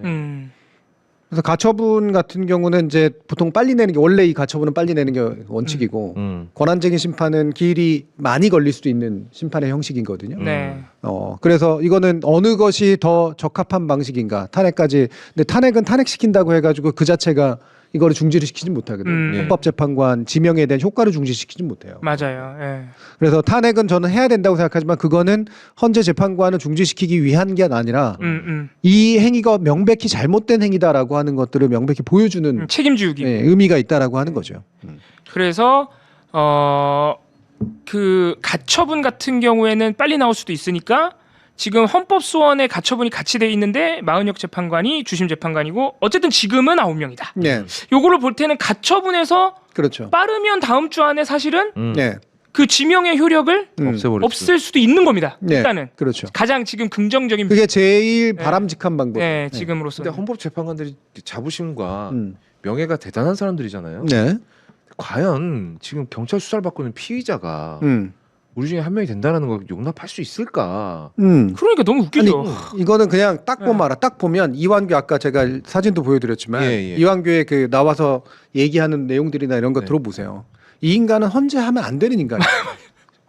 그래서 가처분 같은 경우는 이제 보통 빨리 내는 게 원래 이 가처분은 빨리 내는 게 원칙이고 권한쟁의 심판은 기일이 많이 걸릴 수도 있는 심판의 형식이거든요. 네. 그래서 이거는 어느 것이 더 적합한 방식인가 탄핵까지. 근데 탄핵은 탄핵시킨다고 해가지고 그 자체가 이거를 중지를 시키진 못하거든. 헌법재판관 지명에 대한 효과를 중지시키진 못해요. 맞아요. 예. 그래서 탄핵은 저는 해야 된다고 생각하지만 그거는 헌재 재판관을 중지시키기 위한 게 아니라 이 행위가 명백히 잘못된 행위다라고 하는 것들을 명백히 보여주는 책임지우기. 의미가 있다라고 하는 거죠. 그래서 그 가처분 같은 경우에는 빨리 나올 수도 있으니까 지금 헌법소원에 가처분이 같이 돼 있는데 마은혁 재판관이 주심 재판관이고 어쨌든 지금은 9명이다. 네. 요거를 볼 때는 가처분에서 그렇죠. 빠르면 다음 주 안에 사실은 네. 그 지명의 효력을 없앨 수도 있는 겁니다. 네. 일단은 그렇죠. 가장 지금 긍정적인 그게 제일 바람직한 방법. 네, 지금으로서. 근데 헌법재판관들이 자부심과 명예가 대단한 사람들이잖아요. 네. 과연 지금 경찰 수사를 받고 있는 피의자가 우리 중에 한 명이 된다는 걸 용납할 수 있을까? 그러니까 너무 웃기죠. 아니, 이거는 그냥 딱 보면 알아. 딱 보면 이완규 아까 제가 사진도 보여드렸지만 이완규의 그 나와서 얘기하는 내용들이나 이런 거 들어보세요. 이 인간은 헌재하면 안 되는 인간이에요.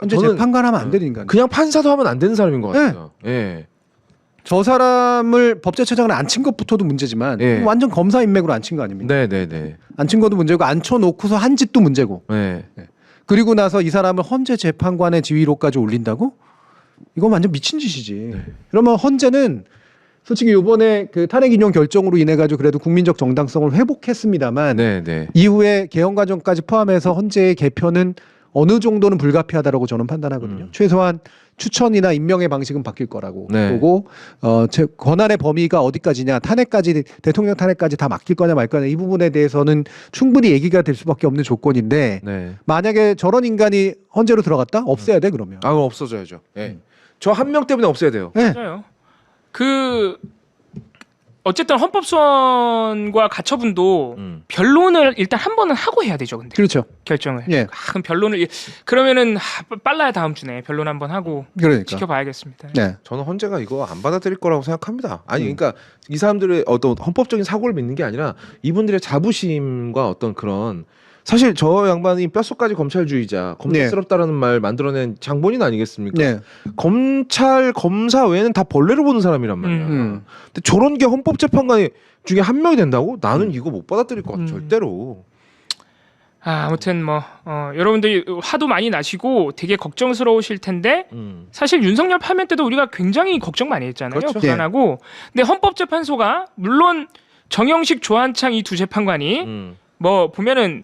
헌재 재판관하면 안 되는 인간. 그냥 판사도 하면 안 되는 사람인 것 같아요. 예. 저 사람을 법제처장을 앉힌 것부터도 문제지만 완전 검사 인맥으로 앉힌 거 아닙니까? 네네네. 앉힌 것도 문제고 앉혀놓고서 한 짓도 문제고. 네. 그리고 나서 이 사람을 헌재 재판관의 지위로까지 올린다고? 이건 완전 미친 짓이지. 그러면 헌재는 솔직히 이번에 그 탄핵 인용 결정으로 인해 가지고 그래도 국민적 정당성을 회복했습니다만 이후에 개헌 과정까지 포함해서 헌재의 개편은 어느 정도는 불가피하다라고 저는 판단하거든요. 최소한 추천이나 임명의 방식은 바뀔 거라고 보고 제 권한의 범위가 어디까지냐, 탄핵까지, 대통령 탄핵까지 다 맡길 거냐 말 거냐 이 부분에 대해서는 충분히 얘기가 될 수밖에 없는 조건인데 만약에 저런 인간이 헌재로 들어갔다? 없애야 돼 그러면. 아, 그럼 없어져야죠. 저 한 명 때문에 없애야 돼요. 맞아요. 어쨌든 헌법소원과 가처분도 변론을 일단 한 번은 하고 해야 되죠. 근데 그렇죠. 결정을. 그럼 변론을 그러면은 빨라야 다음 주네. 변론 한번 하고 지켜봐야겠습니다. 네. 저는 헌재가 이거 안 받아들일 거라고 생각합니다. 아니 그러니까 이 사람들의 어떤 헌법적인 사고를 믿는 게 아니라 이분들의 자부심과 어떤 그런 사실 저 양반이 뼛속까지 검찰주의자, 검찰스럽다라는 말 만들어낸 장본인 아니겠습니까? 네. 검찰 검사 외에는 다 벌레로 보는 사람이란 말이야. 근데 저런 게 헌법재판관 중에 한 명이 된다고? 나는 이거 못 받아들일 것 같아. 절대로. 아무튼 뭐 여러분들이 화도 많이 나시고 되게 걱정스러우실 텐데 사실 윤석열 파면 때도 우리가 굉장히 걱정 많이 했잖아요. 그렇죠. 불안하고. 근데 헌법재판소가 물론 정영식, 조한창 이 두 재판관이 뭐 보면은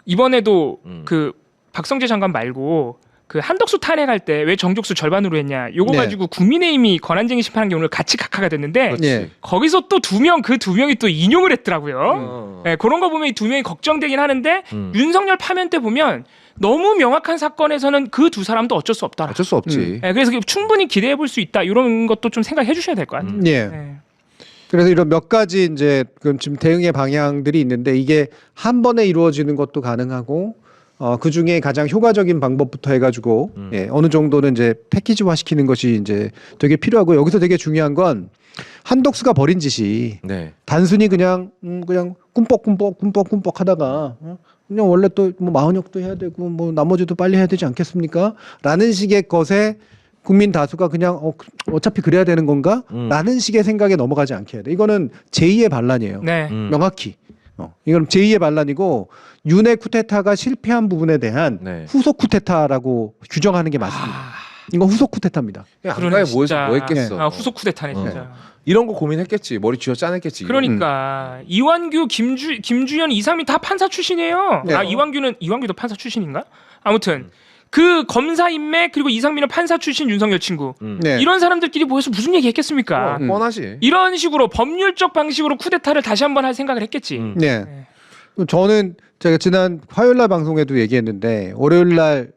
이번에도 그 박성재 장관 말고 그 한덕수 탄핵할 때 왜 정족수 절반으로 했냐 요거 네. 가지고 국민의힘이 권한쟁의 심판한 게 오늘 같이 각하가 됐는데 그렇지. 예. 거기서 또 그 두 명이 또 인용을 했더라고요. 네, 그런 거 보면 이 두 명이 걱정되긴 하는데 윤석열 파면 때 보면 너무 명확한 사건에서는 그 두 사람도 어쩔 수 없다. 어쩔 수 없지. 네, 그래서 충분히 기대해 볼 수 있다. 이런 것도 좀 생각해 주셔야 될 것 같아요. 예. 네. 그래서 이런 몇 가지 이제 그럼 지금 대응의 방향들이 있는데 이게 한 번에 이루어지는 것도 가능하고 그 중에 가장 효과적인 방법부터 해가지고 예, 어느 정도는 이제 패키지화 시키는 것이 이제 되게 필요하고 여기서 되게 중요한 건 한덕수가 벌인 짓이 네. 단순히 그냥 꿈뻑 하다가 그냥 원래 또 뭐 마흔역도 해야 되고 뭐 나머지도 빨리 해야 되지 않겠습니까? 라는 식의 것에 국민 다수가 그냥 어차피 그래야 되는 건가? 라는 식의 생각에 넘어가지 않게 해야 돼. 이거는 제2의 반란이에요. 네. 명확히. 이건 제2의 반란이고 윤의 쿠데타가 실패한 부분에 대한 네. 후속 쿠데타라고 규정하는 게 맞습니다. 이건 후속 쿠데타입니다. 그러네, 뭐 했겠어. 후속 쿠데타네 진짜. 이런 거 고민했겠지. 머리 쥐어 짜냈겠지. 그러니까 이완규, 김주현, 이상민 다 판사 출신이에요. 네. 이완규도 판사 출신인가? 아무튼 그 검사 인맥 그리고 이상민은 판사 출신 윤석열 친구. 네. 이런 사람들끼리 모여서 무슨 얘기 했겠습니까? 뻔하지. 이런 식으로 법률적 방식으로 쿠데타를 다시 한번 할 생각을 했겠지. 네. 네. 저는 제가 지난 화요일 날 방송에도 얘기했는데 월요일 날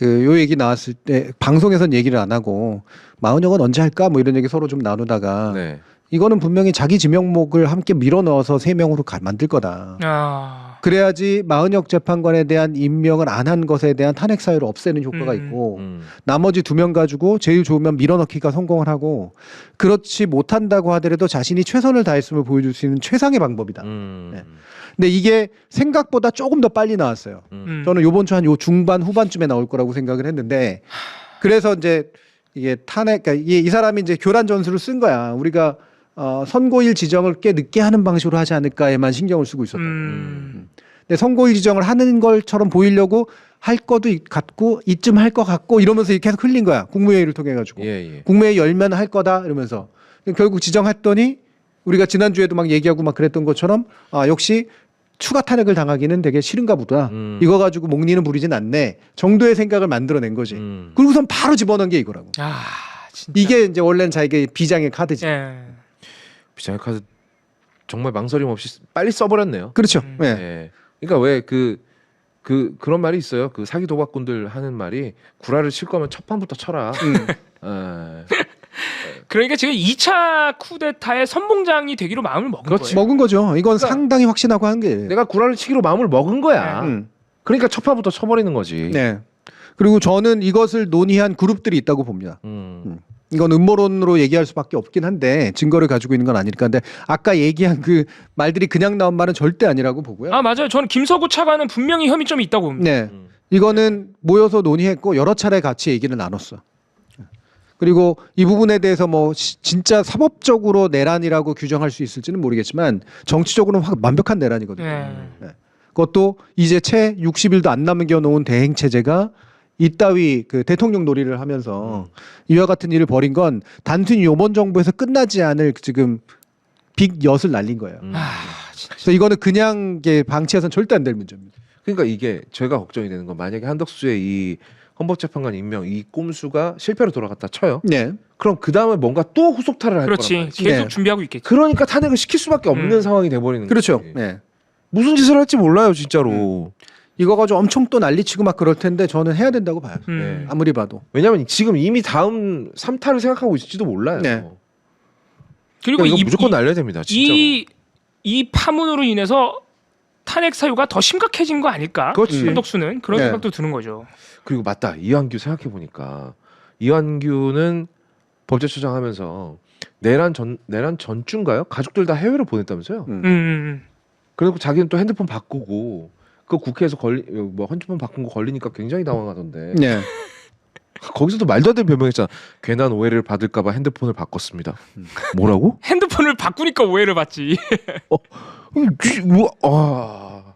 요 얘기 나왔을 때 방송에선 얘기를 안 하고 마흔역은 언제 할까 뭐 이런 얘기 서로 좀 나누다가 네. 이거는 분명히 자기 지명목을 함께 밀어 넣어서 3명으로 만들 거다. 그래야지 마흔역 재판관에 대한 임명을 안 한 것에 대한 탄핵 사유를 없애는 효과가 있고 나머지 2명 가지고 제일 좋으면 밀어넣기가 성공을 하고 그렇지 못한다고 하더라도 자신이 최선을 다했음을 보여줄 수 있는 최상의 방법이다. 네. 근데 이게 생각보다 조금 더 빨리 나왔어요. 저는 요번 주 한 요 중반 후반쯤에 나올 거라고 생각을 했는데 그래서 이제 이게 탄핵, 그러니까 이 사람이 이제 교란 전술을 쓴 거야. 우리가 선고일 지정을 꽤 늦게 하는 방식으로 하지 않을까에만 신경을 쓰고 있었다. 근데 선고일 지정을 하는 걸처럼 보이려고 할 것도 같고 이쯤 할 것 같고 이러면서 이렇게 계속 흘린 거야. 국무회의를 통해 가지고. 국무회의 열면 할 거다 이러면서 결국 지정했더니 우리가 지난주에도 막 얘기하고 막 그랬던 것처럼 역시 추가 탄핵을 당하기는 되게 싫은가 보다. 이거 가지고 목리는 부리진 않네. 정도의 생각을 만들어낸 거지. 그리고선 바로 집어넣은 게 이거라고. 진짜. 이게 이제 원래는 자기의 비장의 카드지. 예. 비장의 카드 정말 망설임 없이 빨리 써버렸네요. 그렇죠. 네. 네. 그러니까 왜 그런 말이 있어요. 그 사기 도박꾼들 하는 말이 구라를 칠 거면 첫 판부터 쳐라. 그러니까 지금 2차 쿠데타의 선봉장이 되기로 마음을 먹은 그렇지. 거예요. 먹은 거죠. 이건 그러니까 상당히 확신하고 한 게. 내가 구라를 치기로 마음을 먹은 거야. 그러니까 첫 판부터 쳐버리는 거지. 네. 그리고 저는 이것을 논의한 그룹들이 있다고 봅니다. 이건 음모론으로 얘기할 수밖에 없긴 한데 증거를 가지고 있는 건 아니니까. 근데 아까 얘기한 그 말들이 그냥 나온 말은 절대 아니라고 보고요. 맞아요. 저는 김서구 차관은 분명히 혐의점이 있다고 봅니다. 네. 이거는 모여서 논의했고 여러 차례 같이 얘기를 나눴어. 그리고 이 부분에 대해서 뭐 진짜 사법적으로 내란이라고 규정할 수 있을지는 모르겠지만 정치적으로는 완벽한 내란이거든요. 네. 그것도 이제 채 60일도 안 남겨 놓은 대행 체제가 이따위 그 대통령 놀이를 하면서 이와 같은 일을 벌인 건 단순히 요번 정부에서 끝나지 않을 지금 빅엿을 날린 거예요. 그래서 이거는 그냥 방치해서는 절대 안 될 문제입니다. 그러니까 이게 제가 걱정이 되는 건 만약에 한덕수의 이 헌법재판관 임명 이 꼼수가 실패로 돌아갔다 쳐요. 네. 그럼 그 다음에 뭔가 또 후속타를 할 거란 그렇지. 말이지. 계속 네. 준비하고 있겠지. 그러니까 탄핵을 시킬 수밖에 없는 상황이 돼버리는 그렇죠. 거지. 네. 무슨 짓을 할지 몰라요, 진짜로. 이거 가지고 엄청 또 난리치고 막 그럴 텐데 저는 해야 된다고 봐요. 네. 아무리 봐도. 왜냐면 지금 이미 다음 3타를 생각하고 있을지도 몰라요. 네. 그리고 이거 무조건 날려야 됩니다, 진짜로. 이 파문으로 인해서 탄핵 사유가 더 심각해진 거 아닐까? 그렇지. 한덕수는 그런 네. 생각도 드는 거죠. 그리고 맞다, 이완규 생각해 보니까 이완규는 법제처장 하면서 내란 전주인가요? 가족들 다 해외로 보냈다면서요? 그리고 자기는 또 핸드폰 바꾸고 그 국회에서 뭐 헌재판 바꾼 거 걸리니까 굉장히 당황하던데. 네. 거기서도 말도 안 되는 변명했잖아. 괜한 오해를 받을까봐 핸드폰을 바꿨습니다. 뭐라고? 핸드폰을 바꾸니까 오해를 받지. 그러니까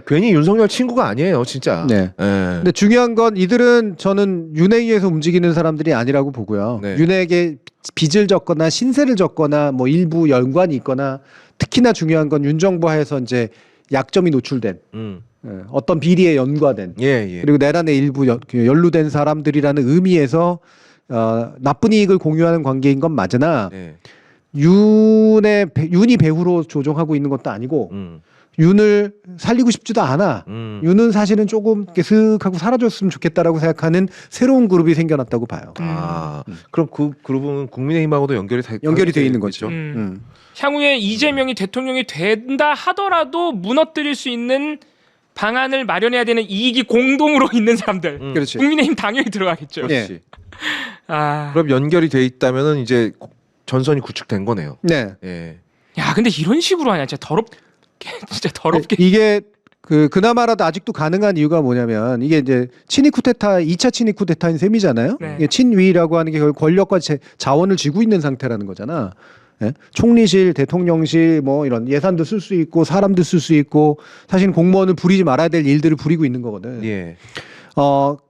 괜히 윤석열 친구가 아니에요, 진짜. 네. 근데 중요한 건 이들은 저는 윤회의에서 움직이는 사람들이 아니라고 보고요. 네. 윤회에게 빚을 졌거나 신세를 졌거나 뭐 일부 연관이 있거나 특히나 중요한 건 윤 정부 하에서 이제 약점이 노출된 어떤 비리에 연관된 예. 그리고 내란에 일부 연루된 사람들이라는 의미에서 나쁜 이익을 공유하는 관계인 건 맞으나 네. 윤이 배후로 조종하고 있는 것도 아니고 윤을 살리고 싶지도 않아. 윤은 사실은 조금 이렇게 슥 하고 사라졌으면 좋겠다라고 생각하는 새로운 그룹이 생겨났다고 봐요. 그럼 그 그룹은 국민의힘하고도 연결이 돼 있는 거죠. 향후에 이재명이 대통령이 된다 하더라도 무너뜨릴 수 있는 방안을 마련해야 되는 이익이 공동으로 있는 사람들. 그렇지. 국민의힘 당연히 들어가겠죠. 그렇지. 아, 그럼 연결이 돼 있다면은 이제 전선이 구축된 거네요. 네. 예. 야, 근데 이런 식으로 하냐, 진짜 더럽게. 이게 그나마라도 아직도 가능한 이유가 뭐냐면 이게 이제 친위 쿠데타 2차 친위 쿠데타인 셈이잖아요. 네. 이게 친위라고 하는 게 결국 권력과 자원을 쥐고 있는 상태라는 거잖아. 예? 총리실, 대통령실 뭐 이런 예산도 쓸 수 있고 사람도 쓸 수 있고 사실 공무원을 부리지 말아야 될 일들을 부리고 있는 거거든. 예.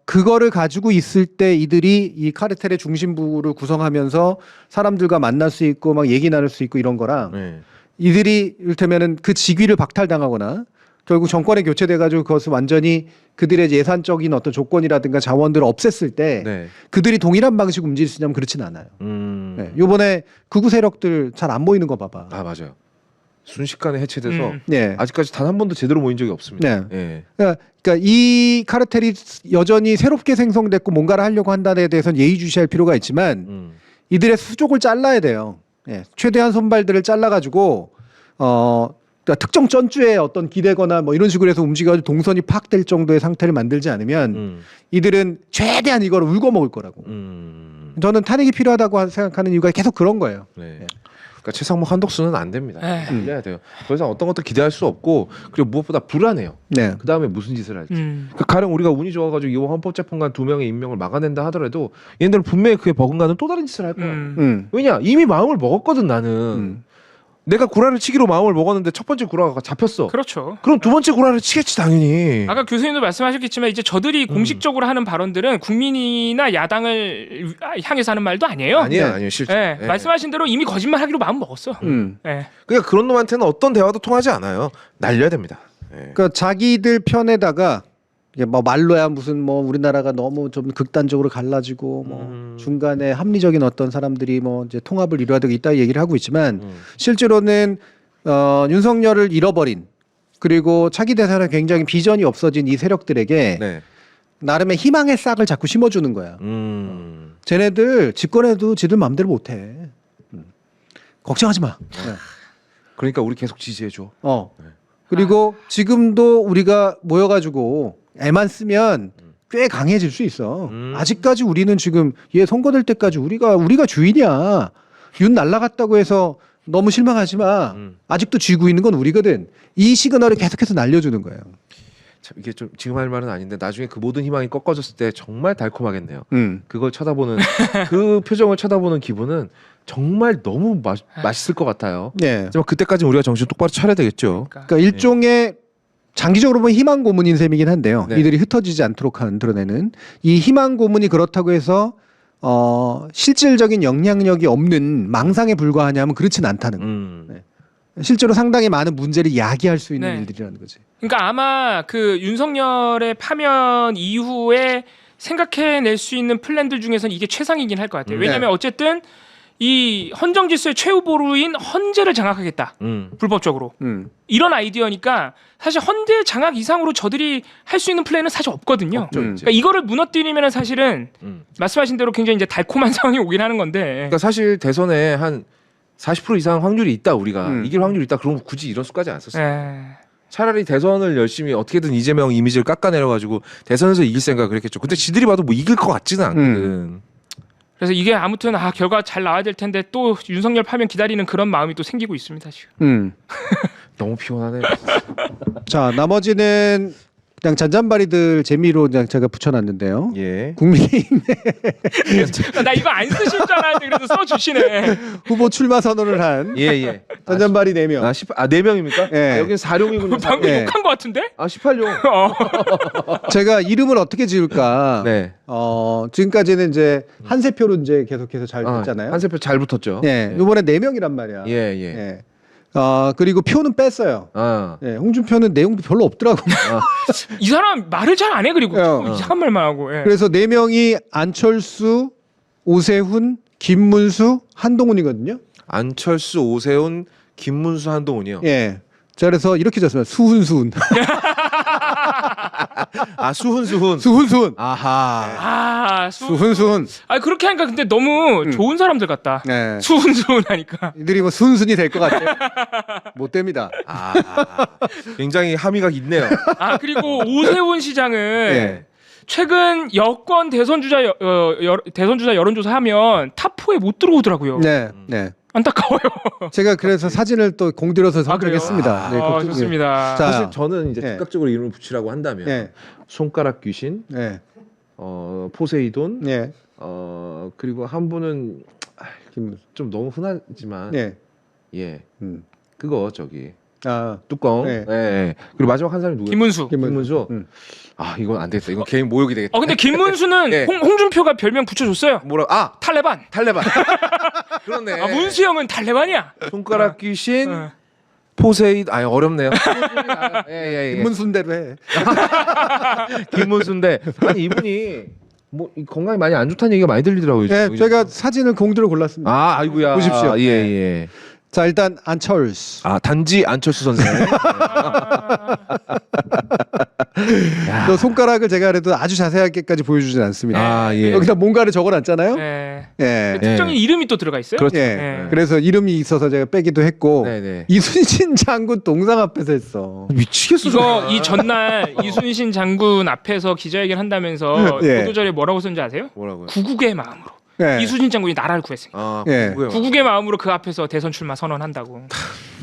그거를 가지고 있을 때 이들이 이 카르텔의 중심부를 구성하면서 사람들과 만날 수 있고 막 얘기 나눌 수 있고 이런 거랑 네. 이들이 이를테면은 그 직위를 박탈당하거나 결국 정권에 교체돼 가지고 그것을 완전히 그들의 예산적인 어떤 조건이라든가 자원들을 없앴을 때 네. 그들이 동일한 방식 움직일 수 있냐면 그렇진 않아요. 네. 요번에 극우 세력들 잘 안 보이는 거 봐봐. 아 맞아요. 순식간에 해체돼서 네. 아직까지 단 한 번도 제대로 모인 적이 없습니다. 네. 예. 그러니까 이 카르텔이 여전히 새롭게 생성됐고 뭔가를 하려고 한다는 데 대해서는 예의주시할 필요가 있지만 이들의 수족을 잘라야 돼요. 예. 최대한 손발들을 잘라가지고 그러니까 특정 전주에 어떤 기대거나 뭐 이런 식으로 해서 움직여가지고 동선이 파악될 정도의 상태를 만들지 않으면 이들은 최대한 이걸 울고 먹을 거라고. 저는 탄핵이 필요하다고 생각하는 이유가 계속 그런 거예요. 네. 예. 그러니까 최상목 한덕수는 안 됩니다. 밀려야 돼요. 더 이상 어떤 것도 기대할 수 없고 그리고 무엇보다 불안해요. 네. 그 다음에 무슨 짓을 할지. 그러니까 가령 우리가 운이 좋아가지고 이번 헌법재판관 2명의 임명을 막아낸다 하더라도 얘네들은 분명히 그에 버금가는 또 다른 짓을 할 거야. 왜냐 이미 마음을 먹었거든 나는. 내가 구라를 치기로 마음을 먹었는데 첫 번째 구라가 잡혔어. 그렇죠. 그럼 두 번째 구라를 치겠지 당연히. 아까 교수님도 말씀하셨겠지만 이제 저들이 공식적으로 하는 발언들은 국민이나 야당을 향해서 하는 말도 아니에요. 아니에요 실제. 네, 네. 말씀하신 대로 이미 거짓말하기로 마음 먹었어. 네. 그러니까 그런 놈한테는 어떤 대화도 통하지 않아요. 날려야 됩니다. 네. 그러니까 자기들 편에다가 이게 뭐 말로야 무슨 뭐 우리나라가 너무 좀 극단적으로 갈라지고 뭐 중간에 합리적인 어떤 사람들이 뭐 이제 통합을 이루어야 되고 있다 얘기를 하고 있지만 실제로는 윤석열을 잃어버린 그리고 차기 대선에 굉장히 비전이 없어진 이 세력들에게 네. 나름의 희망의 싹을 자꾸 심어주는 거야. 쟤네들 집권해도 지들 마음대로 못해. 걱정하지 마. 그러니까 우리 계속 지지해줘. 그리고 지금도 우리가 모여가지고 애만 쓰면 꽤 강해질 수 있어. 아직까지 우리는 지금 얘 선거될 때까지 우리가 주인이야. 윤 날라갔다고 해서 너무 실망하지 마. 아직도 쥐고 있는 건 우리거든. 이 시그널을 계속해서 날려주는 거예요. 참 이게 좀 지금 할 말은 아닌데 나중에 그 모든 희망이 꺾어졌을 때 정말 달콤하겠네요. 그걸 쳐다보는 그 표정을 쳐다보는 기분은 정말 너무 맛있을 것 같아요. 네. 하지만 그때까지 우리가 정신 똑바로 차려야 되겠죠. 그러니까 일종의 장기적으로 보면 희망 고문인 셈이긴 한데요. 네. 이들이 흩어지지 않도록 드러내는 이 희망 고문이 그렇다고 해서 실질적인 영향력이 없는 망상에 불과하냐면 그렇진 않다는 거예요. 실제로 상당히 많은 문제를 야기할 수 있는 네. 일들이라는 거지. 그러니까 아마 그 윤석열의 파면 이후에 생각해낼 수 있는 플랜들 중에서는 이게 최상이긴 할 것 같아요. 왜냐하면 어쨌든 이 헌정 질서의 최후보루인 헌재를 장악하겠다. 불법적으로. 이런 아이디어니까 사실 헌재 장악 이상으로 저들이 할 수 있는 플랜은 사실 없거든요. 그러니까 이거를 무너뜨리면 사실은 말씀하신 대로 굉장히 이제 달콤한 상황이 오긴 하는 건데. 그러니까 사실 대선에 한 40% 이상 확률이 있다 우리가 이길 확률이 있다. 그럼 굳이 이런 수까지 안 썼어요. 차라리 대선을 열심히 어떻게든 이재명 이미지를 깎아내려가지고 대선에서 이길 생각을 했겠죠. 근데 지들이 봐도 뭐 이길 것 같지는 않거든. 그래서 이게 아무튼 결과 잘 나와야 될 텐데 또 윤석열 파면 기다리는 그런 마음이 또 생기고 있습니다 지금. 너무 피곤하네. 자, 나머지는 그냥 잔잔바리들 재미로 그냥 제가 붙여놨는데요. 예. 국민의힘 나 이거 안 쓰실 줄 알았는데 그래도 써주시네. 후보 출마 선언을 한 예. 잔잔바리 4명. 아, 4명입니까? 예. 아, 여기는 4룡이군요. 방금 예. 욕한 것 같은데? 아, 18룡. 제가 이름을 어떻게 지을까? 네. 지금까지는 이제 한세표로 이제 계속해서 잘 됐잖아요. 한세표 잘 붙었죠. 예, 이번에 4명이란 말이야. 예. 예. 그리고 표는 뺐어요. 아. 예, 홍준표는 내용도 별로 없더라고. 이 사람 말을 잘 안 해 그리고 어. 이상한 말만 하고. 예. 그래서 4명이 안철수, 오세훈, 김문수, 한동훈이거든요. 안철수, 오세훈, 김문수, 한동훈이요. 예. 자, 그래서 이렇게 졌어요. 수훈수훈. 아, 수훈. 수훈수훈. 아하. 수훈수훈. 아 그렇게 하니까 근데 너무 좋은 사람들 같다. 예. 수훈수훈 하니까. 이들이 뭐 순순히 될 것 같아요. 못 됩니다. 아. 굉장히 함의가 있네요. 아 그리고 오세훈 시장은 예. 최근 여권 대선 주자 여론조사 하면 탑4에 못 들어오더라고요. 네. 네. 안타까워요. 제가 그래서 사진을 또 공들여서 아, 그래요? 선택했습니다. 네, 걱정- 좋습니다. 자, 사실 저는 이제 예. 즉각적으로 이름을 붙이라고 한다면 예. 손가락 귀신, 네. 포세이돈, 네. 그리고 한 분은 김문수. 좀 너무 흔하지만 네. 예. 음. 그거 저기 아, 뚜껑. 네. 예. 그리고 마지막 한 사람이 누구예요? 김문수. 김문수. 아, 이건 안 되겠다. 이건 개인 모욕이 되겠다. 근데 김문수는 예. 홍준표가 별명 붙여줬어요. 탈레반. 탈레반. 그렇네. 아 문수 형은 탈레반이야. 손가락 귀신, 어. 포세이돈. 어렵네요. 예. 김문순대로 해. 김문수인데 아니 이분이 뭐 건강이 많이 안 좋다는 얘기가 많이 들리더라고요. 네, 지금. 제가 사진을 공들여 골랐습니다. 아이고야. 보십시오. 예. 자, 일단 안철수. 단지 안철수 선생. 또 손가락을 제가 그래도 아주 자세하게까지 보여주진 않습니다. 예. 여기다 뭔가를 적어놨잖아요. 네. 예. 특정인 이름이 또 들어가 있어요. 그렇죠. 예. 네. 그래서 이름이 있어서 제가 빼기도 했고 네네. 이순신 장군 동상 앞에서 했어. 미치겠어. 이거 이 전날 이순신 장군 앞에서 기자회견 한다면서 예. 보도자료에 뭐라고 썼는지 아세요? 뭐라고요? 구국의 마음으로. 예. 이순신 장군이 나라를 구했으니까. 예. 누구예요? 구국의 마음으로 그 앞에서 대선 출마 선언한다고.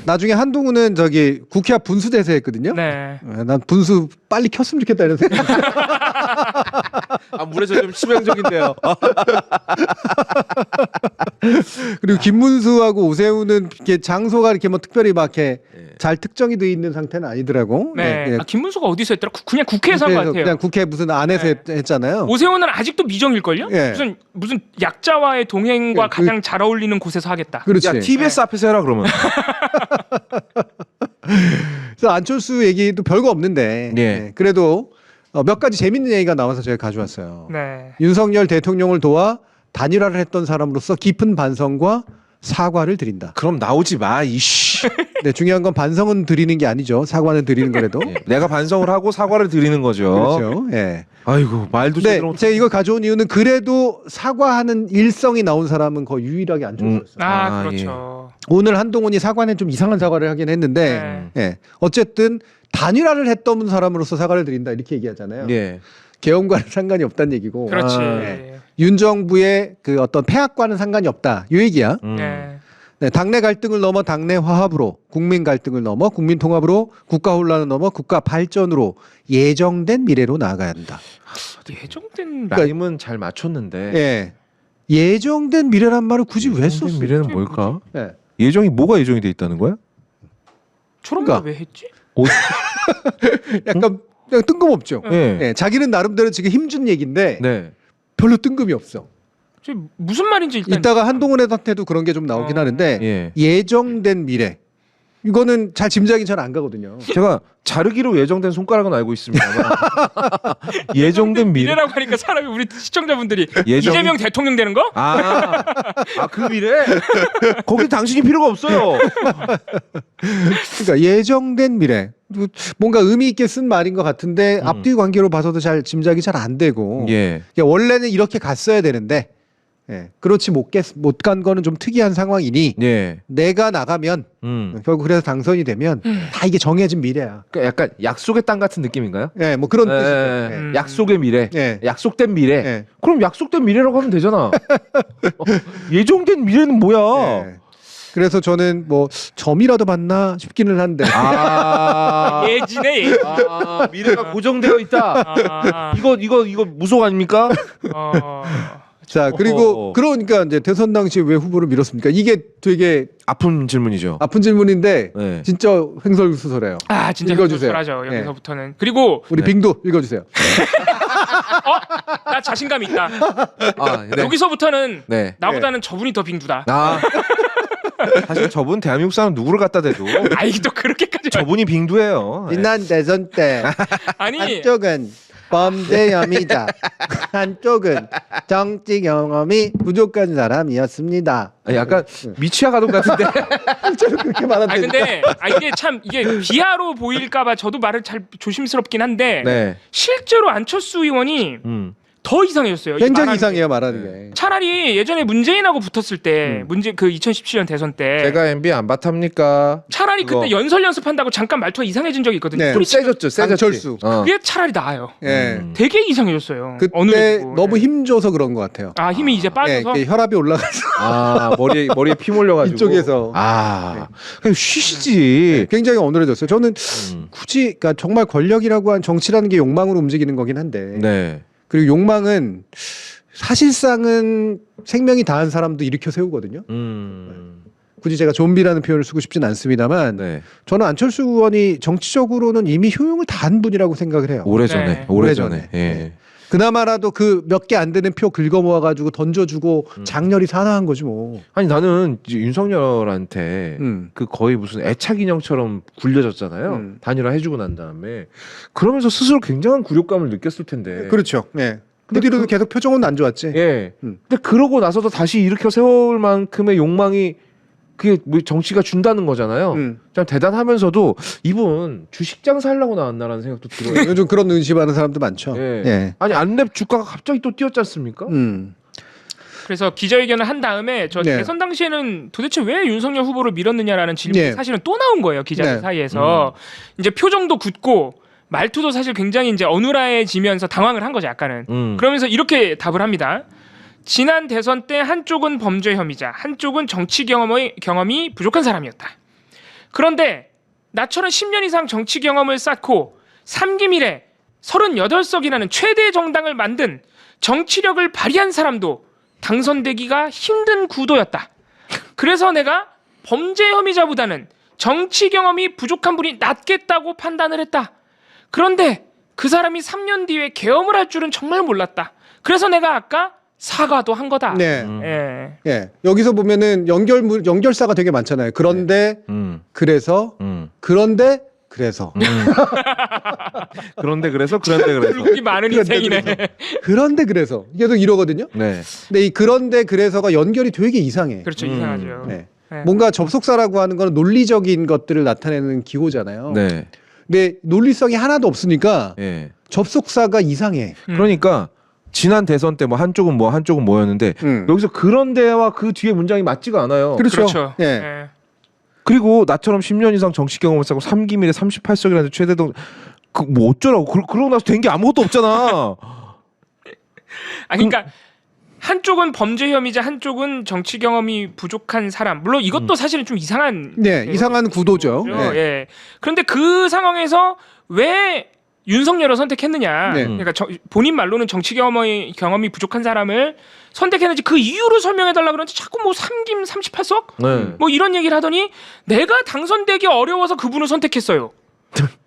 나중에 한동훈은 저기 국회 앞 분수대에서 했거든요. 네. 난 분수 빨리 켰으면 좋겠다 이런 생각. 물에서 좀 치명적인데요. 그리고 김문수하고 오세훈은 이렇게 장소가 이렇게 뭐 특별히 막 이렇게 잘 특정이 돼 있는 상태는 아니더라고. 네. 예. 아, 김문수가 어디서 했더라? 그냥 국회에서 한 것 같아요. 그냥 국회 무슨 안에서 네. 했잖아요. 오세훈은 아직도 미정일걸요? 예. 무슨 약자와의 동행과 예, 가장 잘 어울리는 곳에서 하겠다. 그렇지. 야 TBS 앞에서 해라 그러면. 그래서 안철수 얘기도 별거 없는데 예. 예, 그래도 몇 가지 재밌는 얘기가 나와서 제가 가져왔어요. 네. 윤석열 대통령을 도와 단일화를 했던 사람으로서 깊은 반성과 사과를 드린다. 그럼 나오지 마 이씨. 네, 중요한 건 반성은 드리는 게 아니죠. 사과는 드리는 거라도. 내가 반성을 하고 사과를 드리는 거죠. 그렇죠. 예. 아이고 말도 네, 제대로. 제가 이걸 가져온 이유는 그래도 사과하는 일성이 나온 사람은 거의 유일하게 안철수였어요. 아, 그렇죠. 오늘 한동훈이 사과는 좀 이상한 사과를 하긴 했는데, 네. 예. 어쨌든 단일화를 했던 사람으로서 사과를 드린다 이렇게 얘기하잖아요. 예. 계엄과는 상관이 없다는 얘기고, 그렇지. 네. 윤 정부의 그 어떤 폐악과는 상관이 없다 이 얘기야. 네. 네, 당내 갈등을 넘어 당내 화합으로, 국민 갈등을 넘어 국민 통합으로, 국가 혼란을 넘어 국가 발전으로 예정된 미래로 나아가야 한다. 예정된 라임은 잘 맞췄는데. 예. 예정된 미래란 말을 굳이 왜 썼어? 미래는 뭘까? 예. 예정이 뭐가 예정이 돼 있다는 거야? 초롬가 그러니까. 왜 했지? 약간 그냥 뜬금없죠. 예. 예, 자기는 나름대로 지금 힘준 얘기인데 네. 별로 뜬금이 없어. 저 무슨 말인지 일단 이따가 한동훈한테도 그런 게 좀 나오긴 하는데 예. 예정된 미래 이거는 잘 짐작이 잘 안 가거든요. 제가 자르기로 예정된 손가락은 알고 있습니다. 예정된 미래. 미래라고 하니까 사람이 우리 시청자분들이 예정- 이재명 대통령 되는 거? 그 미래? 거기 당신이 필요가 없어요. 그러니까 예정된 미래 뭔가 의미 있게 쓴 말인 것 같은데 앞뒤 관계로 봐서도 잘 짐작이 잘 안 되고 예. 그러니까 원래는 이렇게 갔어야 되는데 예, 그렇지 못 간 거는 좀 특이한 상황이니 예. 내가 나가면 결국 그래서 당선이 되면 다 이게 정해진 미래야. 그러니까 약간 약속의 땅 같은 느낌인가요? 예, 뭐 그런 예, 뜻이죠. 예. 예. 약속의 미래. 예. 약속된 미래. 예. 그럼 약속된 미래라고 하면 되잖아. 예정된 미래는 뭐야? 예. 그래서 저는 뭐 점이라도 받나 싶기는 한데. 예지네 예지. 미래가 고정되어 있다. 이거 무속 아닙니까? 자, 그리고 그러니까 이제 대선 당시 왜 후보를 밀었습니까? 이게 되게 아픈 질문이죠. 아픈 질문인데 네. 진짜 횡설수설해요. 진짜 읽어주세요. 하죠 여기서부터는. 그리고 우리 빙도 읽어주세요. 나 자신감 있다. 네. 여기서부터는 네. 나보다는 저분이 더 빙두다. 사실 저분 대한민국 사람 누구를 갖다 대도 또 그렇게까지. 저분이 빙두예요. 지난 대선 때 아니 한쪽은 범죄혐의자, 한쪽은 정치 경험이 부족한 사람이었습니다. 약간 미취학 가동 같은데. 실제로 그렇게 말한다. 근데 이게 비하로 보일까봐 저도 말을 잘 조심스럽긴 한데 네. 실제로 안철수 의원이 더 이상해졌어요. 굉장히 이상해요 말하는 게. 차라리 예전에 문재인하고 붙었을 때 그 2017년 대선 때 제가 MB 안 바탑니까? 차라리 그거. 그때 연설 연습한다고 잠깐 말투가 이상해진 적이 있거든요. 네. 좀 세졌지. 안철수. 그게 차라리 나아요. 예. 되게 이상해졌어요. 어느 그때 정도. 너무 힘줘서 그런 것 같아요. 힘이 이제 빠져서 예, 혈압이 올라가서 머리에 피 몰려가지고 이쪽에서. 그냥 쉬시지. 굉장히 어눌해졌어요. 저는 굳이 그러니까 정말 권력이라고 한 정치라는 게 욕망으로 움직이는 거긴 한데. 네. 그리고 욕망은 사실상은 생명이 다한 사람도 일으켜 세우거든요. 굳이 제가 좀비라는 표현을 쓰고 싶진 않습니다만 네. 저는 안철수 의원이 정치적으로는 이미 효용을 다한 분이라고 생각을 해요. 오래전에. 네. 그나마라도 그 몇 개 안 되는 표 긁어 모아가지고 던져주고 장렬히 산화한 거지 뭐. 아니 나는 이제 윤석열한테 그 거의 무슨 애착 인형처럼 굴려졌잖아요. 단일화 해주고 난 다음에 그러면서 스스로 굉장한 굴욕감을 느꼈을 텐데. 그렇죠. 예. 그 뒤로도 계속 표정은 안 좋았지. 예. 근데 그러고 나서도 다시 일으켜 세울 만큼의 욕망이 그게 뭐 정치가 준다는 거잖아요. 참 대단하면서도 이분 주식 장사하려고 나왔나라는 생각도 들어요. 요즘 그런 의심하는 사람도 많죠. 예. 예. 아니 안랩 주가가 갑자기 또 뛰었지 않습니까? 그래서 기자회견을 한 다음에 저 네. 대선 당시에는 도대체 왜 윤석열 후보를 밀었느냐라는 질문이 네. 사실은 또 나온 거예요 기자들 네. 사이에서. 이제 표정도 굳고 말투도 사실 굉장히 이제 어눌해지면서 당황을 한 거죠 약간은. 그러면서 이렇게 답을 합니다. 지난 대선 때 한쪽은 범죄 혐의자, 한쪽은 정치 경험이 부족한 사람이었다. 그런데 나처럼 10년 이상 정치 경험을 쌓고 3기 이래 38석이라는 최대 정당을 만든 정치력을 발휘한 사람도 당선되기가 힘든 구도였다. 그래서 내가 범죄 혐의자보다는 정치 경험이 부족한 분이 낫겠다고 판단을 했다. 그런데 그 사람이 3년 뒤에 계엄을 할 줄은 정말 몰랐다. 그래서 내가 아까 사과도 한 거다. 네. 예. 예. 여기서 보면은 연결사가 되게 많잖아요. 그런데 그래서 그런데 그래서 그런데 그래서 이 많은 인생이네. 그런데 그래서 계속 이러거든요. 네. 근데 이 그런데 그래서가 연결이 되게 이상해. 그렇죠. 이상하죠. 네. 네. 뭔가 접속사라고 하는 건 논리적인 것들을 나타내는 기호잖아요. 네. 근데 논리성이 하나도 없으니까 예. 접속사가 이상해. 그러니까 지난 대선 때 뭐 한쪽은 뭐였는데 여기서 그런데와 그 뒤에 문장이 맞지가 않아요. 그렇죠. 예. 예. 그리고 나처럼 10년 이상 정치 경험을 쌓고 3기 밀에 38석이라는 최대동 뭐 어쩌라고 그러고 나서 된 게 아무것도 없잖아. 그러니까 한쪽은 범죄 혐의자, 한쪽은 정치 경험이 부족한 사람. 물론 이것도 사실은 좀 이상한 이상한 구도죠. 예. 예. 그런데 그 상황에서 왜 윤석열을 선택했느냐. 네. 그러니까 본인 말로는 정치 경험이 부족한 사람을 선택했는지 그 이유를 설명해 달라 그러는데 자꾸 뭐 3김 38석? 네. 뭐 이런 얘기를 하더니 내가 당선되기 어려워서 그분을 선택했어요.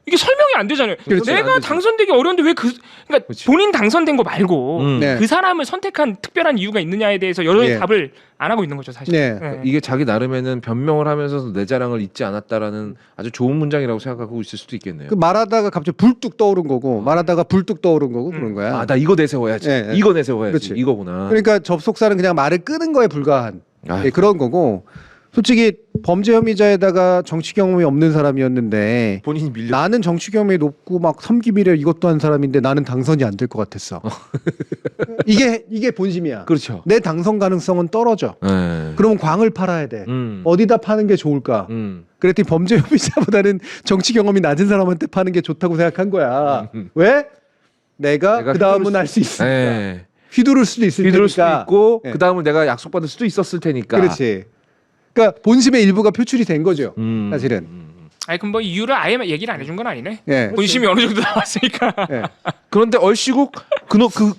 이게 설명이 안 되잖아요. 그렇죠. 내가 당선되기 어려운데 왜 그러니까 그렇지. 본인 당선된 거 말고 네. 그 사람을 선택한 특별한 이유가 있느냐에 대해서 여전히 예. 답을 안 하고 있는 거죠, 사실. 네. 예. 이게 자기 나름에는 변명을 하면서 내 자랑을 잊지 않았다라는 아주 좋은 문장이라고 생각하고 있을 수도 있겠네요. 그 말하다가 갑자기 불뚝 떠오른 거고 말하다가 불뚝 떠오른 거고 그런 거야. 아, 나 이거 내세워야지. 예, 예. 이거 내세워야지. 그렇지. 이거구나. 그러니까 접속사는 그냥 말을 끄는 거에 불과한 아. 예, 그런 거고 솔직히 범죄 혐의자에다가 정치 경험이 없는 사람이었는데 본인이 밀려. 나는 정치 경험이 높고 막 섬기미래 이것도 한 사람인데 나는 당선이 안 될 것 같았어. 이게 본심이야. 그렇죠. 내 당선 가능성은 떨어져. 네. 그러면 광을 팔아야 돼. 음. 어디다 파는 게 좋을까? 그랬더니 범죄 혐의자보다는 정치 경험이 낮은 사람한테 파는 게 좋다고 생각한 거야. 왜? 내가 그 다음은 할 수 있으니까. 네. 휘두를 수도 있을 휘두를 테니까. 수도 있고 네. 그 다음을 내가 약속받을 수도 있었을 테니까. 그렇지. 그러니까 본심의 일부가 표출이 된 거죠. 사실은. 아니 그럼 뭐 이유를 아예 얘기를 안 해준 건 아니네. 예. 본심이 어느 정도 나왔으니까. 예. 그런데 얼씨구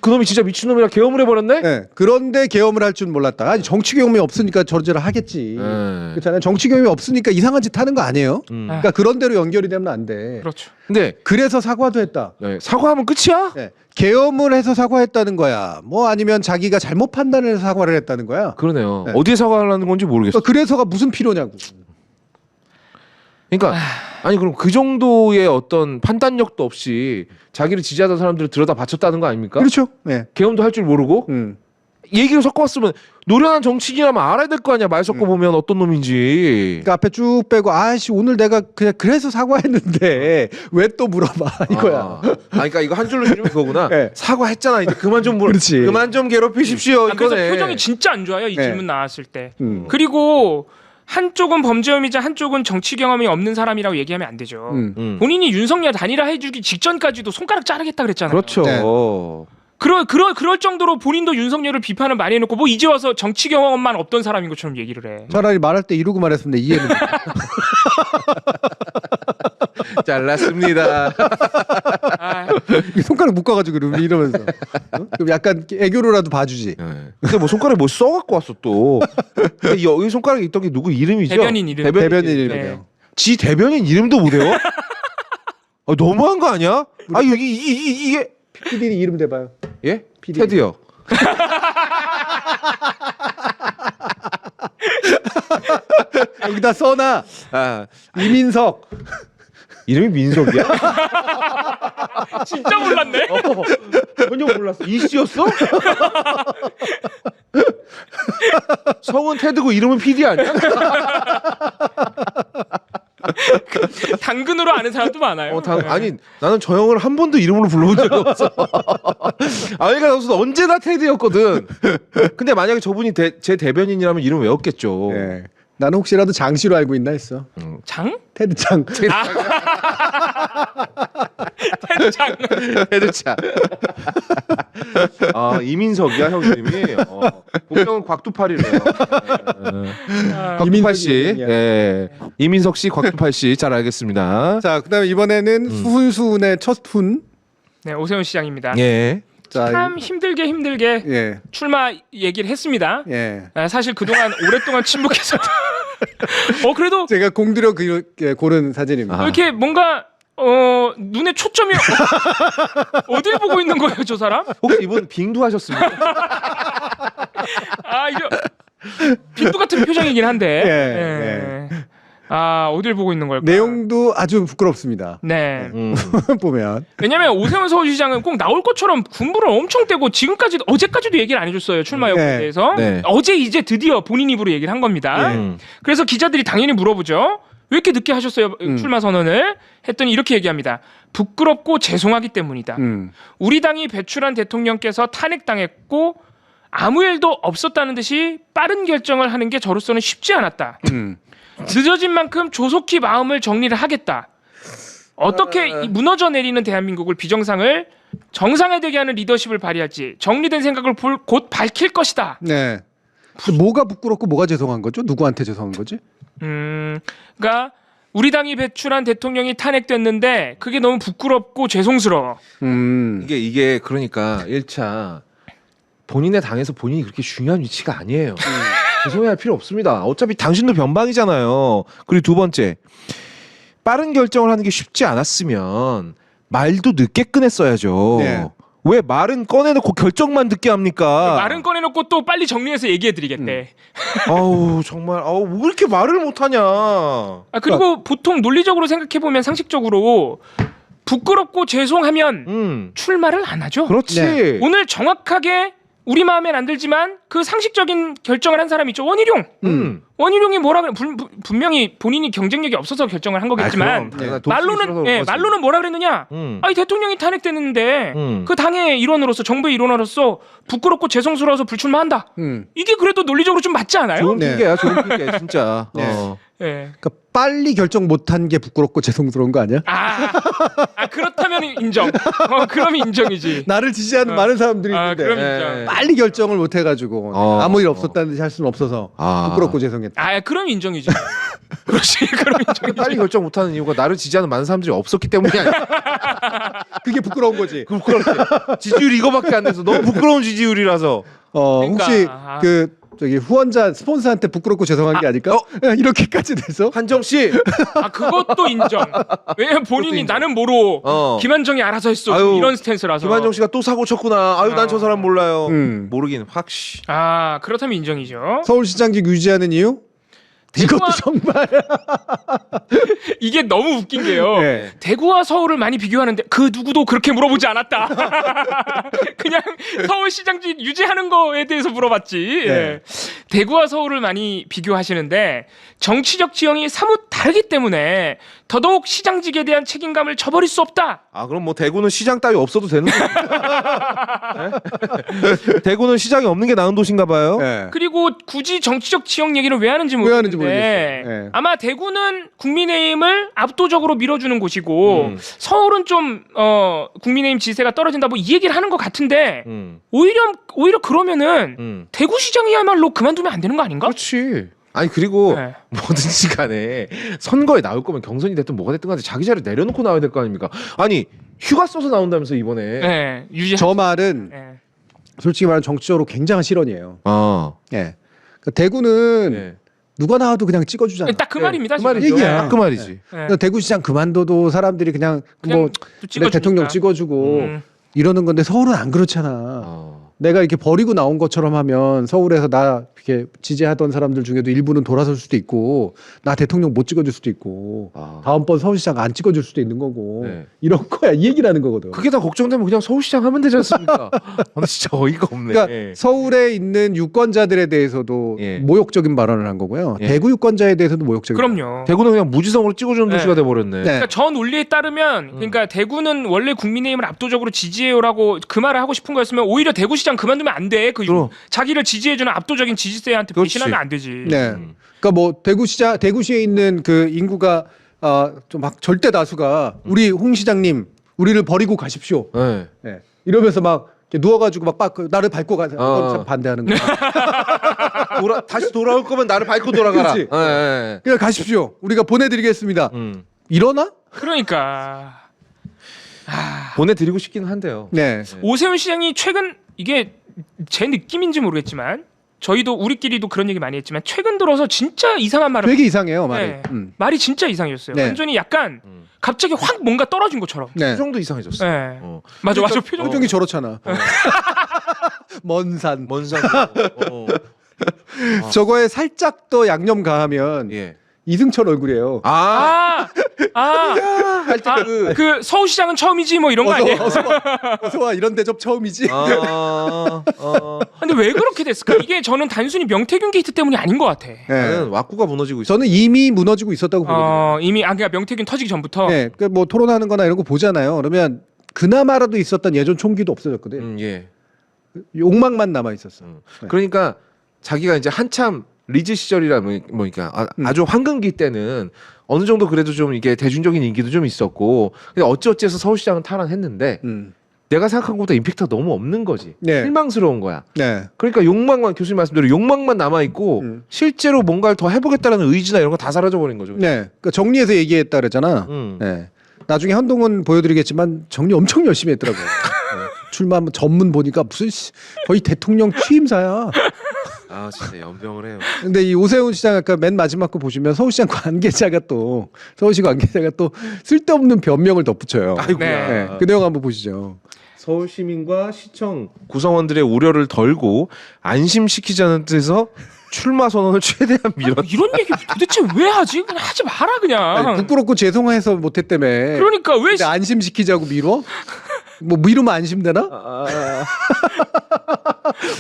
그놈이 진짜 미친놈이라 계엄을 해버렸네. 예. 그런데 계엄을 할 줄 몰랐다. 아니 정치 경험이 없으니까 저러저러 하겠지. 그렇잖아요. 정치 경험이 없으니까 이상한 짓 하는 거 아니에요. 그러니까 그런 대로 연결이 되면 안 돼. 그렇죠. 근데 그래서 사과도 했다. 사과하면 끝이야? 네. 계엄을 해서 사과했다는 거야. 뭐 아니면 자기가 잘못 판단해서 사과를 했다는 거야. 그러네요. 네. 어디에 사과하려는 건지 모르겠어. 그래서가 무슨 필요냐고. 그러니까 아니 그럼 그 정도의 어떤 판단력도 없이 자기를 지지하던 사람들을 들여다 바쳤다는 거 아닙니까? 그렇죠. 네. 계엄도 할 줄 모르고 얘기를 섞어봤으면 노련한 정치인이라면 알아야 될 거 아니야. 말 섞어보면 어떤 놈인지. 그러니까 앞에 쭉 빼고 아씨 오늘 내가 그냥 그래서 사과했는데 왜 또 물어봐 이거야. 그러니까 이거 한 줄로 줄이면 그거구나. 네. 사과했잖아. 이제 그만 좀 그렇지. 그만 좀 괴롭히십시오. 그래서 이거네. 표정이 진짜 안 좋아요. 이 네. 질문 나왔을 때. 그리고 한쪽은 범죄혐의자, 한쪽은 정치 경험이 없는 사람이라고 얘기하면 안 되죠. 본인이 윤석열 단일화 해주기 직전까지도 손가락 자르겠다 그랬잖아요. 그렇죠. 네. 그럴 정도로 본인도 윤석열을 비판을 많이 해놓고 뭐 이제 와서 정치 경험만 없던 사람인 것처럼 얘기를 해. 차라리 말할 때 이러고 말했으면 이해는. 잘랐습니다. 손가락 묶어가지고 이러면서. 그럼 약간 애교로라도 봐주지. 근데 뭐 손가락에 뭐 써갖고 왔어 또. 근데 여기 손가락에 있던 게 누구 이름이죠? 대변인 이름. 대변인 네. 이름이에요. 지 대변인 이름도 못 외워? 너무한 거 아니야? 이게 PD 이름 대봐요. 예? PD. 테드요. 여기다 써놔. 이민석. 이름이 민석이야? 진짜 몰랐네. 전혀 몰랐어. 이씨였어? 성은 테드고 이름은 PD 아니야? 당근으로 아는 사람도 많아요. 아니 나는 저 형을 한 번도 이름으로 불러본 적이 없어. 아이가 나서 언제나 테드였거든. 근데 만약에 저분이 제 대변인이라면 이름 외웠겠죠. 네. 나는 혹시라도 장씨로 알고 있나 했어. 장? 테드장. 테드장. 테드차. 이민석이야 형 이름이. 본명은 곽두팔이래요. 곽두팔 씨. 예. 이민석 씨, 곽두팔 씨 잘 알겠습니다. 자, 그다음에 이번에는 수훈수훈의 첫 푼. 네, 오세훈 시장입니다. 예. 자, 참 힘들게 예. 출마 얘기를 했습니다. 예. 사실 그동안 오랫동안 침묵해서 그래도 제가 공들여 고른 사진입니다. 이렇게 뭔가 눈에 초점이 어딜 보고 있는 거예요, 저 사람? 혹시 이분 빙두 하셨습니까? 이거 빈도 같은 표정이긴 한데. 예. 어딜 보고 있는 걸까? 내용도 아주 부끄럽습니다. 네. 보면. 왜냐면 오세훈 서울시장은 꼭 나올 것처럼 군부를 엄청 떼고 지금까지도 어제까지도 얘기를 안 해줬어요. 출마 여부에 네. 대해서. 네. 어제 이제 드디어 본인 입으로 얘기를 한 겁니다. 그래서 기자들이 당연히 물어보죠. 왜 이렇게 늦게 하셨어요? 출마 선언을 했더니 이렇게 얘기합니다. 부끄럽고 죄송하기 때문이다. 우리 당이 배출한 대통령께서 탄핵당했고 아무 일도 없었다는 듯이 빠른 결정을 하는 게 저로서는 쉽지 않았다. 늦어진 만큼 조속히 마음을 정리를 하겠다. 어떻게 이 무너져 내리는 대한민국을 비정상을 정상에 되게 하는 리더십을 발휘할지 정리된 생각을 곧 밝힐 것이다. 네. 근데 뭐가 부끄럽고 뭐가 죄송한 거죠? 누구한테 죄송한 거지? 그러니까 우리 당이 배출한 대통령이 탄핵됐는데 그게 너무 부끄럽고 죄송스러워. 이게 그러니까 1차 본인의 당에서 본인이 그렇게 중요한 위치가 아니에요. 죄송해할 필요 없습니다. 어차피 당신도 변방이잖아요. 그리고 두 번째, 빠른 결정을 하는 게 쉽지 않았으면 말도 늦게 꺼냈어야죠. 네. 왜 말은 꺼내놓고 결정만 늦게 합니까? 말은 꺼내놓고 또 빨리 정리해서 얘기해드리겠대. 아우 정말 왜 이렇게 말을 못하냐. 그리고 보통 논리적으로 생각해보면 상식적으로 부끄럽고 죄송하면 출마를 안 하죠. 그렇지. 네. 오늘 정확하게 우리 마음엔 안 들지만 그 상식적인 결정을 한 사람이 있죠. 원희룡. 원희룡이 뭐라 그래? 분명히 본인이 경쟁력이 없어서 결정을 한 거겠지만 말로는 뭐라 그랬느냐? 이 대통령이 탄핵됐는데 그 당의 일원으로서 정부의 일원으로서 부끄럽고 죄송스러워서 불출마한다. 이게 그래도 논리적으로 좀 맞지 않아요? 좋은 핑계야, 좋은 핑계 진짜. 예. 그러니까 빨리 결정 못한 게 부끄럽고 죄송스러운 거 아니야? 그렇다면 인정. 그럼 인정이지. 나를 지지하는 많은 사람들이 있는데 그럼 인정. 빨리 결정을 못 해가지고 아무 일 없었다는 듯이 할 수는 없어서 부끄럽고 죄송했다. 그럼 인정이지. 그렇지. 그럼 인정이지. 빨리 결정 못하는 이유가 나를 지지하는 많은 사람들이 없었기 때문이 아니야. 그게 부끄러운 거지. 부끄럽지. 지지율이 이거밖에 안 돼서 너무 부끄러운 지지율이라서. 그러니까, 혹시 저기 후원자 스폰서한테 부끄럽고 죄송한 게 아닐까? 이렇게까지 돼서 한정 씨. 그것도 인정. 왜냐면 본인이 인정. 나는 모르고 김한정이 알아서 했어. 아유, 이런 스탠스라서. 김한정 씨가 또 사고 쳤구나. 아유 난 저 사람 몰라요. 모르긴 확시. 그렇다면 인정이죠. 서울시장직 유지하는 이유? 이것도 정말 이게 너무 웃긴 게요. 네. 대구와 서울을 많이 비교하는데 그 누구도 그렇게 물어보지 않았다. 그냥 서울시장직 유지하는 거에 대해서 물어봤지. 네. 예. 대구와 서울을 많이 비교하시는데 정치적 지형이 사뭇 다르기 때문에 더더욱 시장직에 대한 책임감을 저버릴 수 없다. 그럼 뭐 대구는 시장 따위 없어도 되는 거예요? 네? 대구는 시장이 없는 게 나은 도시인가 봐요. 네. 그리고 굳이 정치적 지형 얘기를 왜 하는지 모르겠는데 모르겠어요. 네. 아마 대구는 국민의힘을 압도적으로 밀어주는 곳이고 서울은 좀 국민의힘 지지세가 떨어진다 뭐 이 얘기를 하는 것 같은데 오히려 그러면은 대구시장이야말로 그만두면 안 되는 거 아닌가? 그렇지. 아니 그리고 네. 뭐든지 간에 선거에 나올 거면 경선이 됐든 뭐가 됐든 간에 자기 자리 내려놓고 나와야 될 거 아닙니까? 아니 휴가 써서 나온다면서 이번에. 네, 저 말은 네. 솔직히 말하면 정치적으로 굉장한 실언이에요. 예. 그러니까 대구는 네. 누가 나와도 그냥 찍어주잖아. 딱 그 말입니다. 그 지금. 말이죠. 얘기야. 딱 그 말이지. 네. 그러니까 대구시장 그만둬도 사람들이 그냥 뭐 찍어주니까. 대통령 찍어주고 이러는 건데 서울은 안 그렇잖아. 내가 이렇게 버리고 나온 것처럼 하면 서울에서 나 이렇게 지지하던 사람들 중에도 일부는 돌아설 수도 있고 나 대통령 못 찍어줄 수도 있고 다음번 서울시장 안 찍어줄 수도 있는 거고 네. 이런 거야. 이 얘기를 하는 거거든. 그게 다 걱정되면 그냥 서울시장 하면 되지 않습니까? 나 진짜 어이가 없네. 그러니까 서울에 있는 유권자들에 대해서도 예. 모욕적인 발언을 한 거고요. 예. 대구 유권자에 대해서도 모욕적인. 그럼요. 대구는 그냥 무지성으로 찍어주는 네. 도시가 돼버렸네. 네. 그러니까 전 논리에 따르면 그러니까 대구는 원래 국민의힘을 압도적으로 지지해요라고 그 말을 하고 싶은 거였으면 오히려 대구시장 그만두면 안 돼. 그럼. 자기를 지지해주는 압도적인 지지세한테 그렇지. 배신하면 안 되지. 네. 그러니까 뭐 대구시에 있는 그 인구가 좀 막 절대 다수가 우리 홍 시장님 우리를 버리고 가십시오. 네. 네. 이러면서 막 이렇게 누워가지고 막 나를 밟고 가서 반대하는 거야. 다시 돌아올 거면 나를 밟고 돌아가라. 그렇지. 네. 그냥 가십시오. 우리가 보내드리겠습니다. 이러나? 그러니까 보내드리고 싶기는 한데요. 네. 오세훈 시장이 최근 이게 제 느낌인지 모르겠지만 저희도 우리끼리도 그런 얘기 많이 했지만 최근 들어서 진짜 이상한 말을 되게 이상해요 말이. 네. 말이 진짜 이상해졌어요. 네. 완전히 약간 갑자기 확 뭔가 떨어진 것처럼. 네. 표정도 이상해졌어. 네. 어. 맞아 그러니까 표정. 표정이 저렇잖아. 먼 산. 먼 산. 저거에 살짝 더 양념 가하면 예. 이승철 얼굴이에요. 그 서울시장은 처음이지 뭐 이런 거 아니에요? 어서 와 이런 대접 처음이지. 근데 왜 그렇게 됐을까? 이게 저는 단순히 명태균 게이트 때문이 아닌 것 같아. 나는 왁구가 무너지고 있어. 저는 이미 무너지고 있었다고 보거든요. 이미 그러니까 명태균 터지기 전부터. 네, 그러니까 뭐 토론하는 거나 이런 거 보잖아요. 그러면 그나마라도 있었던 예전 총기도 없어졌거든. 예. 욕망만 남아 있었어. 네. 그러니까 자기가 이제 한참 리즈 시절이라 뭐니까 아주 황금기 때는 어느 정도 그래도 좀 이게 대중적인 인기도 좀 있었고 근데 어찌어찌해서 서울시장은 탈환했는데 내가 생각한 것보다 임팩트가 너무 없는 거지. 네. 실망스러운 거야. 네. 그러니까 욕망만 교수님 말씀대로 욕망만 남아 있고 실제로 뭔가를 더 해보겠다라는 의지나 이런 거 다 사라져 버린 거죠. 네. 그러니까 정리해서 얘기했다 그랬잖아. 네. 나중에 한동훈 보여드리겠지만 정리 엄청 열심히 했더라고요. 네. 출마 전문 보니까 무슨 거의 대통령 취임사야. 아 진짜 연병을 해요. 근데 이 오세훈 시장 아까 맨 마지막 거 보시면 서울시장 관계자가 또 서울시 관계자가 또 쓸데없는 변명을 덧붙여요. 아이고야. 네. 그 내용 한번 보시죠. 서울 시민과 시청 구성원들의 우려를 덜고 안심시키자는 뜻에서 출마 선언을 최대한 밀었다. 이런 얘기 도대체 왜 하지? 그냥 하지 마라 그냥. 아니, 부끄럽고 죄송해서 못했다며. 그러니까 왜 근데 안심시키자고 미뤄? 뭐 미루면 안심되나?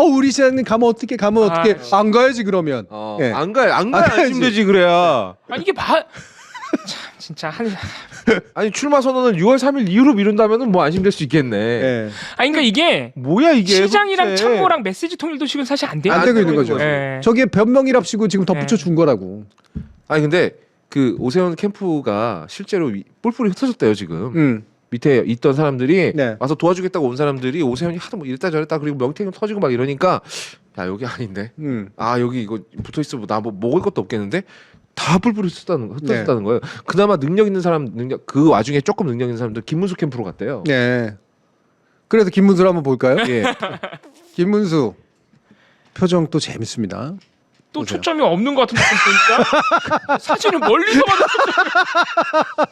우리 시장님 가면 어떻게 안 가야지 그러면. 예. 안 가야 가야지. 안심되지 그래야. 아니 이게 참 진짜 아니 출마 선언을 6월 3일 이후로 미룬다면은 뭐 안심될 수 있겠네. 예. 그러니까 이게 뭐야 이게 시장이랑 도대체. 참모랑 메시지 통일도 지금 사실 안 돼요. 안 되고 있는 거죠. 예. 저게 변명이랍시고 지금 덧붙여 예. 준 거라고. 아니 근데 그 오세훈 캠프가 실제로 뿔뿔이 흩어졌대요 지금. 밑에 있던 사람들이 네. 와서 도와주겠다고 온 사람들이 오세훈이 하도 뭐 이랬다 저랬다 그리고 명태균 터지고 막 이러니까 야 여기 아닌데. 아 여기 이거 붙어 있으면 나 뭐 먹을 것도 없겠는데. 다 뿔뿔이 흩어졌다는 거예요. 그나마 능력 있는 사람 그 와중에 조금 능력 있는 사람들 김문수 캠프로 갔대요. 네. 그래서 김문수를 한번 볼까요? 예. 김문수 표정 또 재밌습니다. 또 보세요. 초점이 없는 것 같은 느낌 보니까 사진은 멀리서 봐도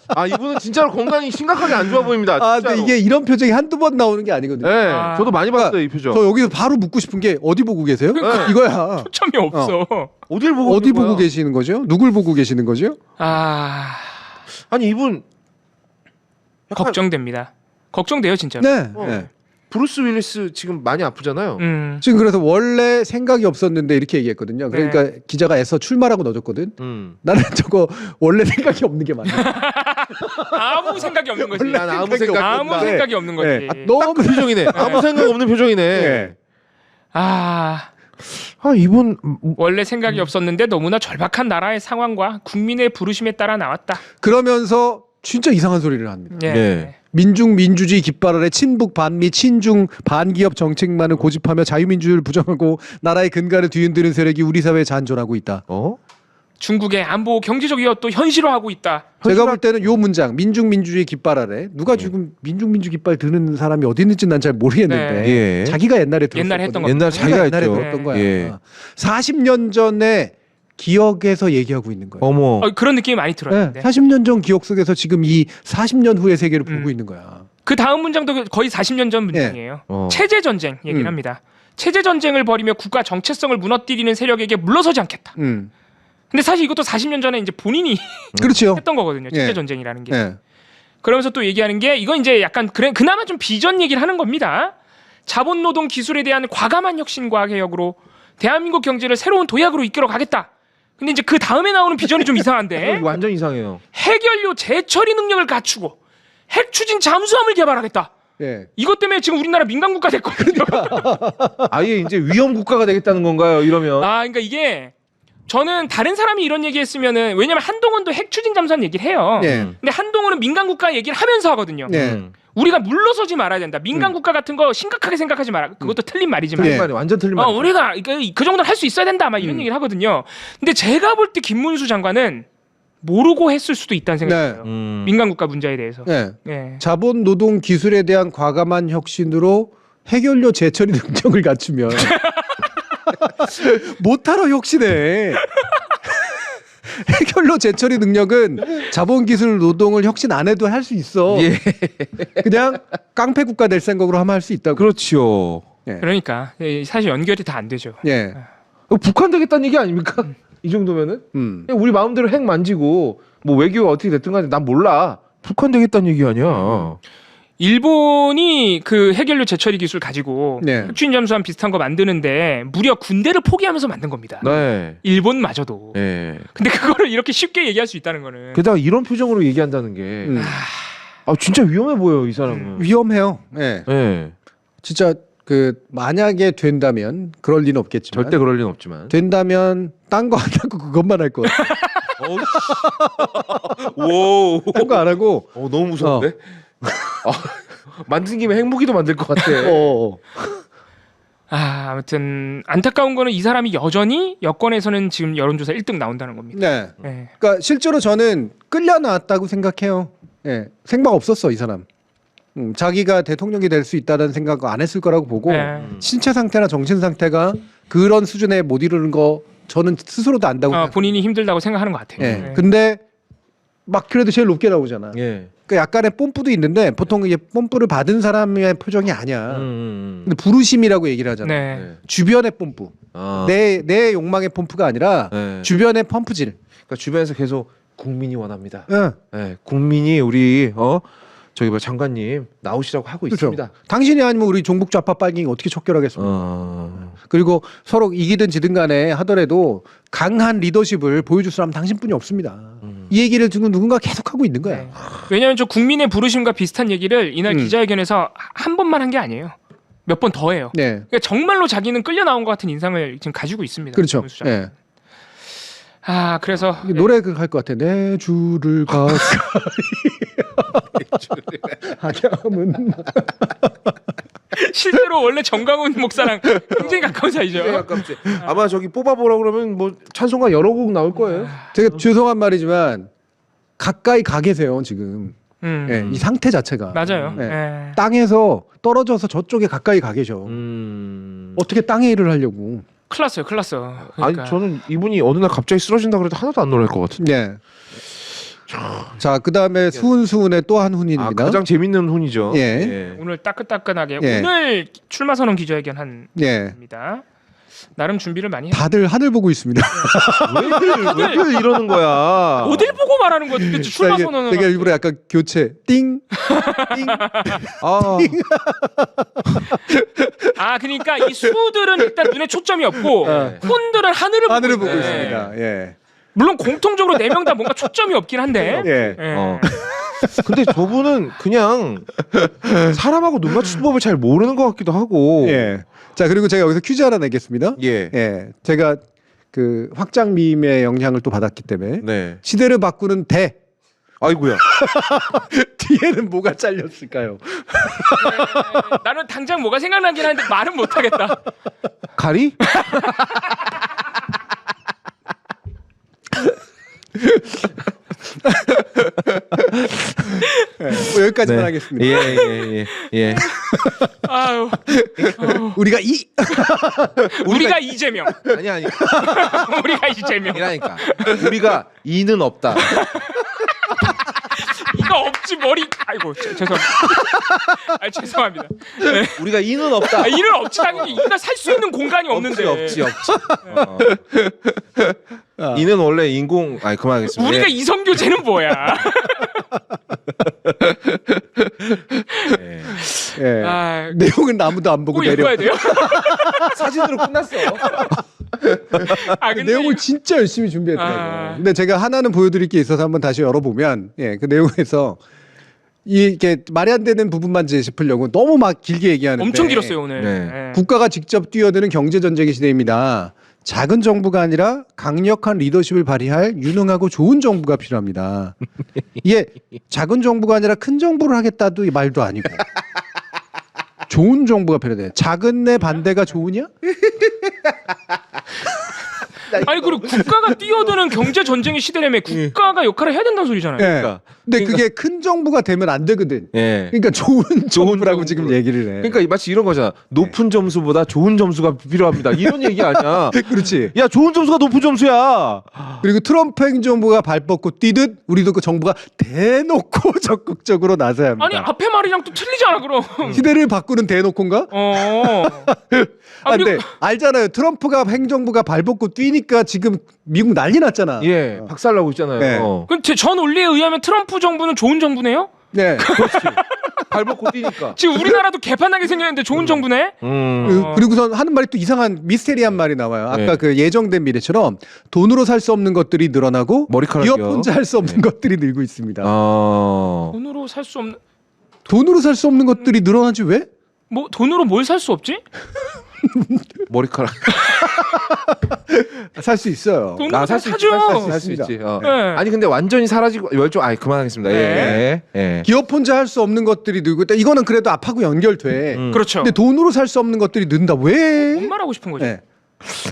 아 이분은 진짜로 건강이 심각하게 안 좋아 보입니다. 아, 진짜로. 근데 이게 이런 표정이 한두 번 나오는 게 아니거든요. 네, 아. 저도 많이 봤어요 이 표정. 저 여기서 바로 묻고 싶은 게 어디 보고 계세요? 그러니까. 이거야. 초점이 없어. 어딜 보고 어디 있는 거야? 보고 계시는 거죠? 누굴 보고 계시는 거죠? 아 아니 이분 약간 걱정됩니다. 걱정돼요 진짜. 네. 어. 네. 브루스 윌리스 지금 많이 아프잖아요. 지금 그래서 원래 생각이 없었는데 이렇게 얘기했거든요. 그러니까 기자가 애써 출마라고 넣어줬거든. 나는 저거 원래 생각이 없는 게 맞아. 아무 생각이 없는 거지. 난 아무 생각이 아무 없다. 생각이 없는 거지. 네. 너무 표정이네. 아무 생각 없는 표정이네. 네. 아 이분 원래 생각이 없었는데 너무나 절박한 나라의 상황과 국민의 부르심에 따라 나왔다. 그러면서 진짜 이상한 소리를 합니다. 예. 네. 민중민주주의 깃발 아래 친북 반미 친중 반기업 정책만을 고집하며 자유민주주의를 부정하고 나라의 근간을 뒤흔드는 세력이 우리 사회에 잔존하고 있다. 중국의 안보 경제적 위협도 현실화하고 있다. 제가 볼 때는 요 문장 민중민주주의 깃발 아래 누가 지금 민중민주 깃발 드는 사람이 어디 있는지 난 잘 모르겠는데 네. 예. 자기가 옛날에 들었었거든요. 옛날에 했던 거. 옛날 자기가 옛날에 했죠. 들었던 거야. 예. 40년 전에 기억에서 얘기하고 있는 거예요. 어머. 그런 느낌이 많이 들어요. 네, 40년 전 기억 속에서 지금 이 40년 후의 세계를 보고 있는 거야. 그 다음 문장도 거의 40년 전 문장이에요. 체제 전쟁 얘기를 합니다. 체제 전쟁을 벌이며 국가 정체성을 무너뜨리는 세력에게 물러서지 않겠다. 근데 사실 이것도 40년 전에 이제 본인이 그렇죠. 했던 거거든요. 체제 예. 전쟁이라는 게. 네. 그러면서 또 얘기하는 게 이건 이제 약간 그나마 좀 비전 얘기를 하는 겁니다. 자본 노동 기술에 대한 과감한 혁신과 개혁으로 대한민국 경제를 새로운 도약으로 이끌어 가겠다. 근데 이제 그 다음에 나오는 비전이 좀 이상한데 완전 이상해요. 핵연료 재처리 능력을 갖추고 핵 추진 잠수함을 개발하겠다. 예. 이것 때문에 지금 우리나라 민간 국가 됐거든요. 아예 이제 위험 국가가 되겠다는 건가요? 이러면. 그러니까 이게 저는 다른 사람이 이런 얘기했으면은 왜냐면 한동훈도 핵 추진 잠수함 얘기를 해요. 예. 근데 한동훈은 민간 국가 얘기를 하면서 하거든요. 예. 우리가 물러서지 말아야 된다. 민간 국가 같은 거 심각하게 생각하지 마라. 그것도 틀린 말이지만. 예. 말이 완전 틀린 말. 우리가 그 정도는 할 수 있어야 된다. 막 이런 얘기를 하거든요. 근데 제가 볼 때 김문수 장관은 모르고 했을 수도 있다는 생각이 들어요. 민간 국가 문제에 대해서. 네. 예. 자본 노동 기술에 대한 과감한 혁신으로 핵연료 재처리 능력을 갖추면 못하러 혁신해. 핵연료 재처리 능력은 자본 기술 노동을 혁신 안 해도 할 수 있어. 예. 그냥 깡패 국가 될 생각으로 하면 할 수 있다고. 그렇죠. 예. 그러니까 사실 연결이 다 안 되죠. 예. 북한 되겠다는 얘기 아닙니까? 이 정도면은 그냥 우리 마음대로 핵 만지고 뭐 외교가 어떻게 됐든 간에 난 몰라. 북한 되겠다는 얘기 아니야. 일본이 그 핵연료 재처리 기술 가지고 네. 핵추진 잠수함 비슷한 거 만드는데 무려 군대를 포기하면서 만든 겁니다. 네. 일본마저도. 네. 근데 그거를 이렇게 쉽게 얘기할 수 있다는 거는 게다가 이런 표정으로 얘기한다는 게 진짜 위험해 보여 이 사람은. 위험해요. 예. 네. 진짜 그 만약에 된다면 그럴 리는 없겠지만 절대 그럴 리는 없지만. 된다면 딴 거 안 하고 그것만 할 거야. 오. 딴 거 안 하고 너무 무서운데? 만든 김에 핵무기도 만들 것 같아. 아무튼 안타까운 거는 이 사람이 여전히 여권에서는 지금 여론조사 1등 나온다는 겁니다. 네. 네. 그러니까 실제로 저는 끌려 나왔다고 생각해요. 예. 생각 없었어 이 사람. 자기가 대통령이 될 수 있다는 생각 안 했을 거라고 보고 신체 상태나 정신 상태가 그런 수준에 못 이루는 거 저는 스스로도 안다고 생각해요. 본인이 힘들다고 생각하는 것 같아요. 예. 네. 근데 막 그래도 제일 높게 나오잖아. 예. 그 약간의 뽐뿌도 있는데 보통 이게 뽐뿌를 받은 사람의 표정이 아니야. 근데 부르심이라고 얘기를 하잖아. 네. 네. 주변의 뽐뿌. 내 욕망의 펌프가 아니라 네. 주변의 펌프질. 그러니까 주변에서 계속 국민이 원합니다. 예. 네. 국민이 우리 저기 뭐 장관님 나오시라고 하고 그렇죠. 있습니다. 당신이 아니면 우리 종북 좌파 빨갱이 어떻게 척결하겠습니까? 그리고 서로 이기든 지든 간에 하더라도 강한 리더십을 보여줄 사람 당신뿐이 없습니다. 이 얘기를 지금 누군가 계속 하고 있는 거야. 네. 왜냐하면 저 국민의 부르심과 비슷한 얘기를 이날 기자회견에서 한 번만 한 게 아니에요. 몇 번 더 해요. 네. 그러니까 정말로 자기는 끌려 나온 것 같은 인상을 지금 가지고 있습니다. 그렇죠. 김문수 장관. 네. 그래서 이게 노래 할 것 같아. 내 주를 가까이 하겸은 실제로 원래 정강훈 목사랑 굉장히 가까운 사이죠. 가깝지. 아마 저기 뽑아보라 그러면 뭐 찬송가 여러 곡 나올 거예요. 제가 죄송한 말이지만 가까이 가 계세요 지금. 예, 이 상태 자체가 맞아요. 예. 예. 땅에서 떨어져서 저쪽에 가까이 가 계셔. 어떻게 땅에 일을 하려고? 큰일 났어요. 큰일 났어. 그러니까. 아니 저는 이분이 어느 날 갑자기 쓰러진다 그래도 하나도 안 놀랄 것 같은데. 예. 자, 그다음에 수훈수훈의 또 한 훈입니다. 가장 재밌는 훈이죠. 예. 오늘 따끈따끈하게 예. 오늘 출마 선언 기자회견 예. 합니다. 나름 준비를 많이 했 다들 하늘 보고 있습니다. 왜들 이러는 거야? 어딜 보고 말하는 거야 도대체 출마 선언은. 되게 일부러 약간 교체 띵 띵. 그러니까 이 수들은 일단 눈에 초점이 없고 훈들은 하늘을 보고 있네. 있습니다. 예. 물론 공통적으로 4명 다 뭔가 초점이 없긴 한데. 예. 근데 저분은 그냥 사람하고 눈 맞추는 법을 잘 모르는 것 같기도 하고. 예. 자, 그리고 제가 여기서 퀴즈 하나 내겠습니다. 예. 예. 제가 그 확장 밈의 영향을 또 받았기 때문에 네. 시대를 바꾸는 대 아이고야. 뒤에는 뭐가 잘렸을까요? 나는 당장 뭐가 생각나긴 하는데 말은 못하겠다. 가리? 네, 뭐 여기까지만 네. 하겠습니다. 예. 아유, 우리가 우리가 이재명. 아니. 우리가 이재명. 이라니까. 우리가 이는 없다. 이거 없지 머리. 아이고 죄송합니다. 죄송합니다. 네. 우리가 이는 없다. 이는 없지 당연히 이가 살 수 있는 공간이 없는데. 없지. 이는 원래 인공. 아니 그만하겠습니다. 우리가 이성교제는 뭐야? 예. 예. 내용은 아무도 안 보고 꼭 내려. 읽어야 돼요? 사진으로 끝났어. 근데 내용을 진짜 열심히 준비했더라고요. 아. 근데 제가 하나는 보여드릴 게 있어서 한번 다시 열어보면, 예, 그 내용에서 이게 말이 안 되는 부분만 짚으려고 너무 막 길게 얘기하는데 엄청 길었어요 오늘. 네. 예. 국가가 직접 뛰어드는 경제 전쟁의 시대입니다. 작은 정부가 아니라 강력한 리더십을 발휘할 유능하고 좋은 정부가 필요합니다. 이게 작은 정부가 아니라 큰 정부를 하겠다도 이 말도 아니고 좋은 정부가 필요해. 작은 내 반대가 좋으냐? 아니 그리고 국가가 뛰어드는 경제 전쟁의 시대라며 국가가 역할을 해야 된다는 소리잖아요. 예. 그러니까. 근데 그게 큰 정부가 되면 안 되거든. 예. 그러니까 좋은 정부라고 정부. 지금 얘기를 해. 그러니까 마치 이런 거잖아. 높은 점수보다 좋은 점수가 필요합니다. 이런 얘기 아니야. 그렇지. 야, 좋은 점수가 높은 점수야. 그리고 트럼프 행정부가 발 뻗고 뛰듯 우리도 그 정부가 대놓고 적극적으로 나서야 합니다. 아니 앞에 말이랑 또 틀리잖아 그럼. 시대를 바꾸는 대놓고인가? 근데 알잖아요. 트럼프가 행정부가 발 뻗고 뛰니까 지금 미국 난리 났잖아. 예, 박살나고 있잖아요. 네. 그럼 전 논리에 의하면 트럼프 정부는 좋은 정부네요? 네. 그렇지. 발 벗고 뛰니까. 지금 우리나라도 개판나게 생겼는데 좋은 정부네? 그리고선 하는 말이 또 이상한 미스테리한 말이 나와요. 아까 네. 그 예정된 미래처럼 돈으로 살 수 없는 것들이 늘어나고 머리카락이요. 기업 혼자 할 수 없는 것들이 늘고 있습니다. 돈으로 살 수 없는 돈으로 살 수 없는 것들이 늘어나지 왜? 뭐 돈으로 뭘 살 수 없지? 머리카락. 살 수 있어요. 돈으로 살 수 있지. 사죠. 살 수 있지. 네. 아니 근데 완전히 사라지고 그만하겠습니다. 네. 예. 기업 혼자 할 수 없는 것들이 늘고 있다. 이거는 그래도 앞하고 연결돼. 그렇죠. 근데 돈으로 살 수 없는 것들이 는다. 왜? 뭔 말하고 싶은 거지? 네.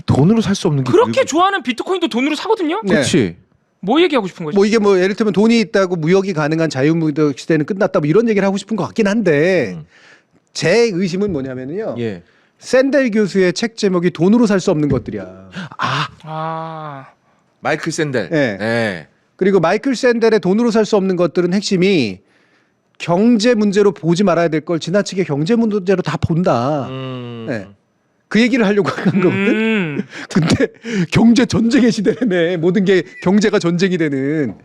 돈으로 살 수 없는 게 그렇게 좋아하는 비트코인도 돈으로 사거든요? 네. 그렇지. 뭐 얘기하고 싶은 거지? 뭐 이게 뭐 예를 들면 돈이 있다고 무역이 가능한 자유무역 시대는 끝났다. 뭐 이런 얘기를 하고 싶은 것 같긴 한데 제 의심은 뭐냐면요. 예. 샌델 교수의 책 제목이 돈으로 살 수 없는 것들이야. 마이클 샌델. 네. 네. 그리고 마이클 샌델의 돈으로 살 수 없는 것들은 핵심이 경제 문제로 보지 말아야 될 걸 지나치게 경제 문제로 다 본다. 네. 그 얘기를 하려고 한 거거든. 근데 경제 전쟁의 시대라며 모든 게 경제가 전쟁이 되는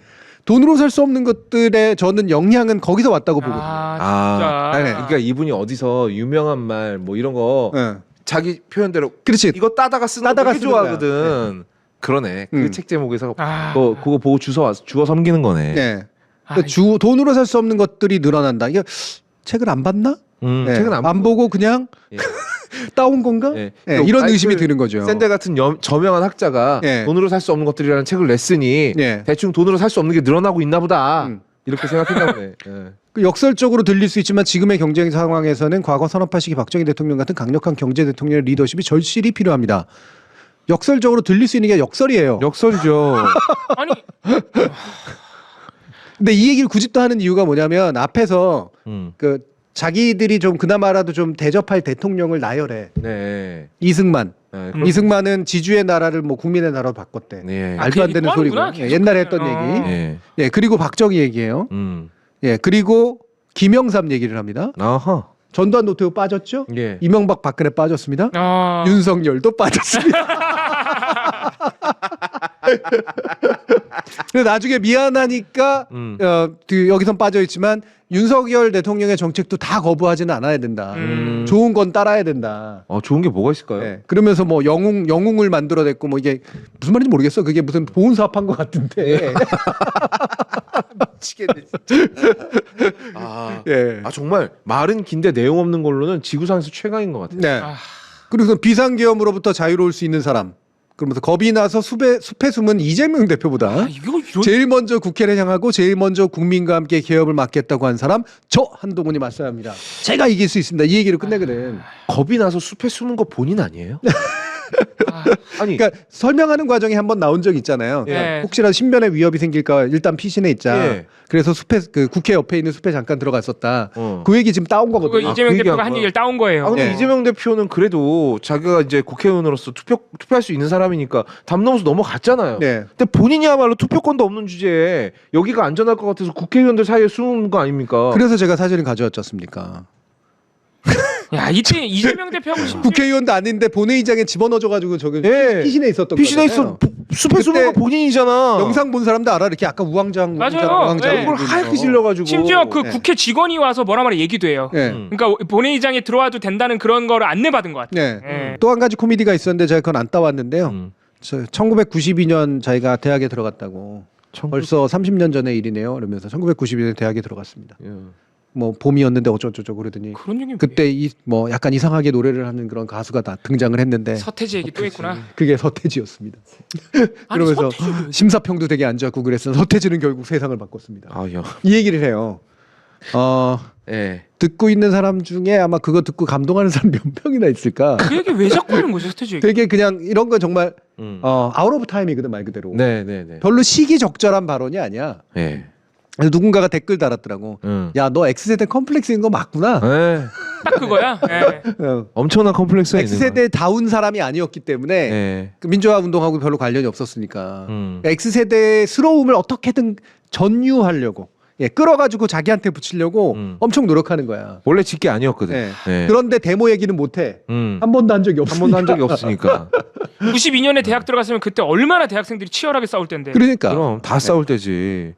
돈으로 살 수 없는 것들의 저는 영향은 거기서 왔다고 보거든요. 진짜. 네. 그러니까 이분이 어디서 유명한 말 뭐 이런 거 네. 자기 표현대로 그렇지. 이거 따다가 쓰는 거 따다가 되게 쓰는 거야. 좋아하거든. 그러네. 그 책 제목에서 그거 보고 주워 섬기는 거네. 네. 그러니까 돈으로 살 수 없는 것들이 늘어난다. 이게 책을 안 봤나? 네. 책은 안 보고 그냥 예. 따온 건가? 예. 예, 이런 마이클 의심이 드는 거죠. 샌델 같은 저명한 학자가 예. 돈으로 살 수 없는 것들이라는 책을 냈으니 예. 대충 돈으로 살 수 없는 게 늘어나고 있나 보다. 음. 이렇게 생각했나 보네. 예. 그 역설적으로 들릴 수 있지만 지금의 경쟁 상황에서는 과거 산업화 시기 박정희 대통령 같은 강력한 경제 대통령의 리더십이 절실히 필요합니다. 역설적으로 들릴 수 있는 게 역설이에요. 역설이죠. 아니 근데 이 얘기를 굳이 또 하는 이유가 뭐냐면 앞에서 그 자기들이 좀 그나마라도 좀 대접할 대통령을 나열해. 네. 이승만. 네, 이승만은 지주의 나라를 뭐 국민의 나라로 바꿨대. 네. 말도 안 되는 그 소리고. 얘기 또 하는구나, 예, 옛날에 했던 계속. 얘기. 예. 예, 그리고 박정희 얘기예요. 예, 그리고 김영삼 얘기를 합니다. 아하. 전두환 노태우 빠졌죠? 예. 이명박 박근혜 빠졌습니다. 윤석열도 빠졌습니다. 근데 나중에 미안하니까 여기선 빠져 있지만 윤석열 대통령의 정책도 다 거부하지는 않아야 된다. 좋은 건 따라야 된다. 좋은 게 뭐가 있을까요? 네. 그러면서 뭐 영웅을 만들어냈고 뭐 이게 무슨 말인지 모르겠어. 그게 무슨 보훈 사업한 것 같은데. 미치겠네 진짜. 예. 정말 말은 긴데 내용 없는 걸로는 지구상에서 최강인 것 같아요. 네. 그리고 비상계엄으로부터 자유로울 수 있는 사람. 그러면서 겁이 나서 숲에 숨은 이재명 대표보다 이거 이런 제일 먼저 국회를 향하고 제일 먼저 국민과 함께 개혁을 맡겠다고 한 사람 저 한동훈이 맞서야 합니다. 제가 이길 수 있습니다. 이 얘기를 끝내거든. 겁이 나서 숲에 숨은 거 본인 아니에요? 아니 그러니까 설명하는 과정이 한번 나온 적 있잖아요. 예. 혹시라도 신변에 위협이 생길까 일단 피신해 있자. 예. 그래서 숲에 그 국회 옆에 있는 숲에 잠깐 들어갔었다. 그 얘기 지금 따온 그거 거거든요. 이재명 그 대표가 얘기한 한 거야. 얘기를 따온 거예요. 근데 예. 이재명 대표는 그래도 자기가 이제 국회의원으로서 투표할 수 있는 사람이니까 담 넘어서 넘어갔잖아요. 네. 근데 본인이야말로 투표권도 없는 주제에 여기가 안전할 것 같아서 국회의원들 사이에 숨은 거 아닙니까? 그래서 제가 사진을 가져왔지 않습니까? 야 이때 이재명 대표하고 심지어 국회의원도 아닌데 본회의장에 집어넣어가지고 저기 예. 피신해 있었던 피신해 거잖아요. 있어 숲에 숨은 거 그때 본인이잖아. 영상 본 사람도 알아. 이렇게 아까 우왕좌왕 맞아요. 우왕좌왕 네. 이걸 하얗게 질러가지고 심지어 그 네. 국회 직원이 와서 뭐라 말해 얘기도 해요. 네. 그러니까 본회의장에 들어와도 된다는 그런 거를 안내받은 것 같아요. 네. 예. 또 한 가지 코미디가 있었는데 제가 그건 안 따왔는데요. 음. 1992년 자기가 대학에 들어갔다고. 벌써 30년 전의 일이네요. 그러면서 1992년에 대학에 들어갔습니다. 예. 뭐 봄이었는데 어쩌고저쩌고 그러더니 그런 얘기 그때 이 뭐 약간 이상하게 노래를 하는 그런 가수가 다 등장을 했는데 서태지 얘기 또 했구나. 그게 서태지였습니다. 아니, 그러면서 서태지 왜- 심사평도 되게 안 좋고 그래서 서태지는 결국 세상을 바꿨습니다. 아야. 이 얘기를 해요. 예. 듣고 있는 사람 중에 아마 그거 듣고 감동하는 사람 몇 명이나 있을까? 그 얘기 왜 자꾸 하는 거죠, 서태지 얘기? 되게 그냥 이런 건 정말 아웃 오브 타임이거든 말 그대로. 네네네. 별로 시기적절한 발언이 아니야. 예. 그래서 누군가가 댓글 달았더라고. 야, 너 X세대 컴플렉스인 거 맞구나. 예. 딱 그거야. 예. 엄청난 컴플렉스가 있는 X세대 다운 사람이 아니었기 때문에 거야. 예. 그 민주화 운동하고 별로 관련이 없었으니까 음. X세대스러움을 어떻게든 전유하려고 끌어가지고 자기한테 붙이려고 엄청 노력하는 거야. 원래 짓게 아니었거든. 네. 예. 그런데 데모 얘기는 못해. 한 번도 한 적이 한 없으니까. 번도 한 적이 없으니까. 92년에 대학 들어갔으면 그때 얼마나 대학생들이 치열하게 싸울 텐데. 그러니까. 그럼 다 싸울 때지.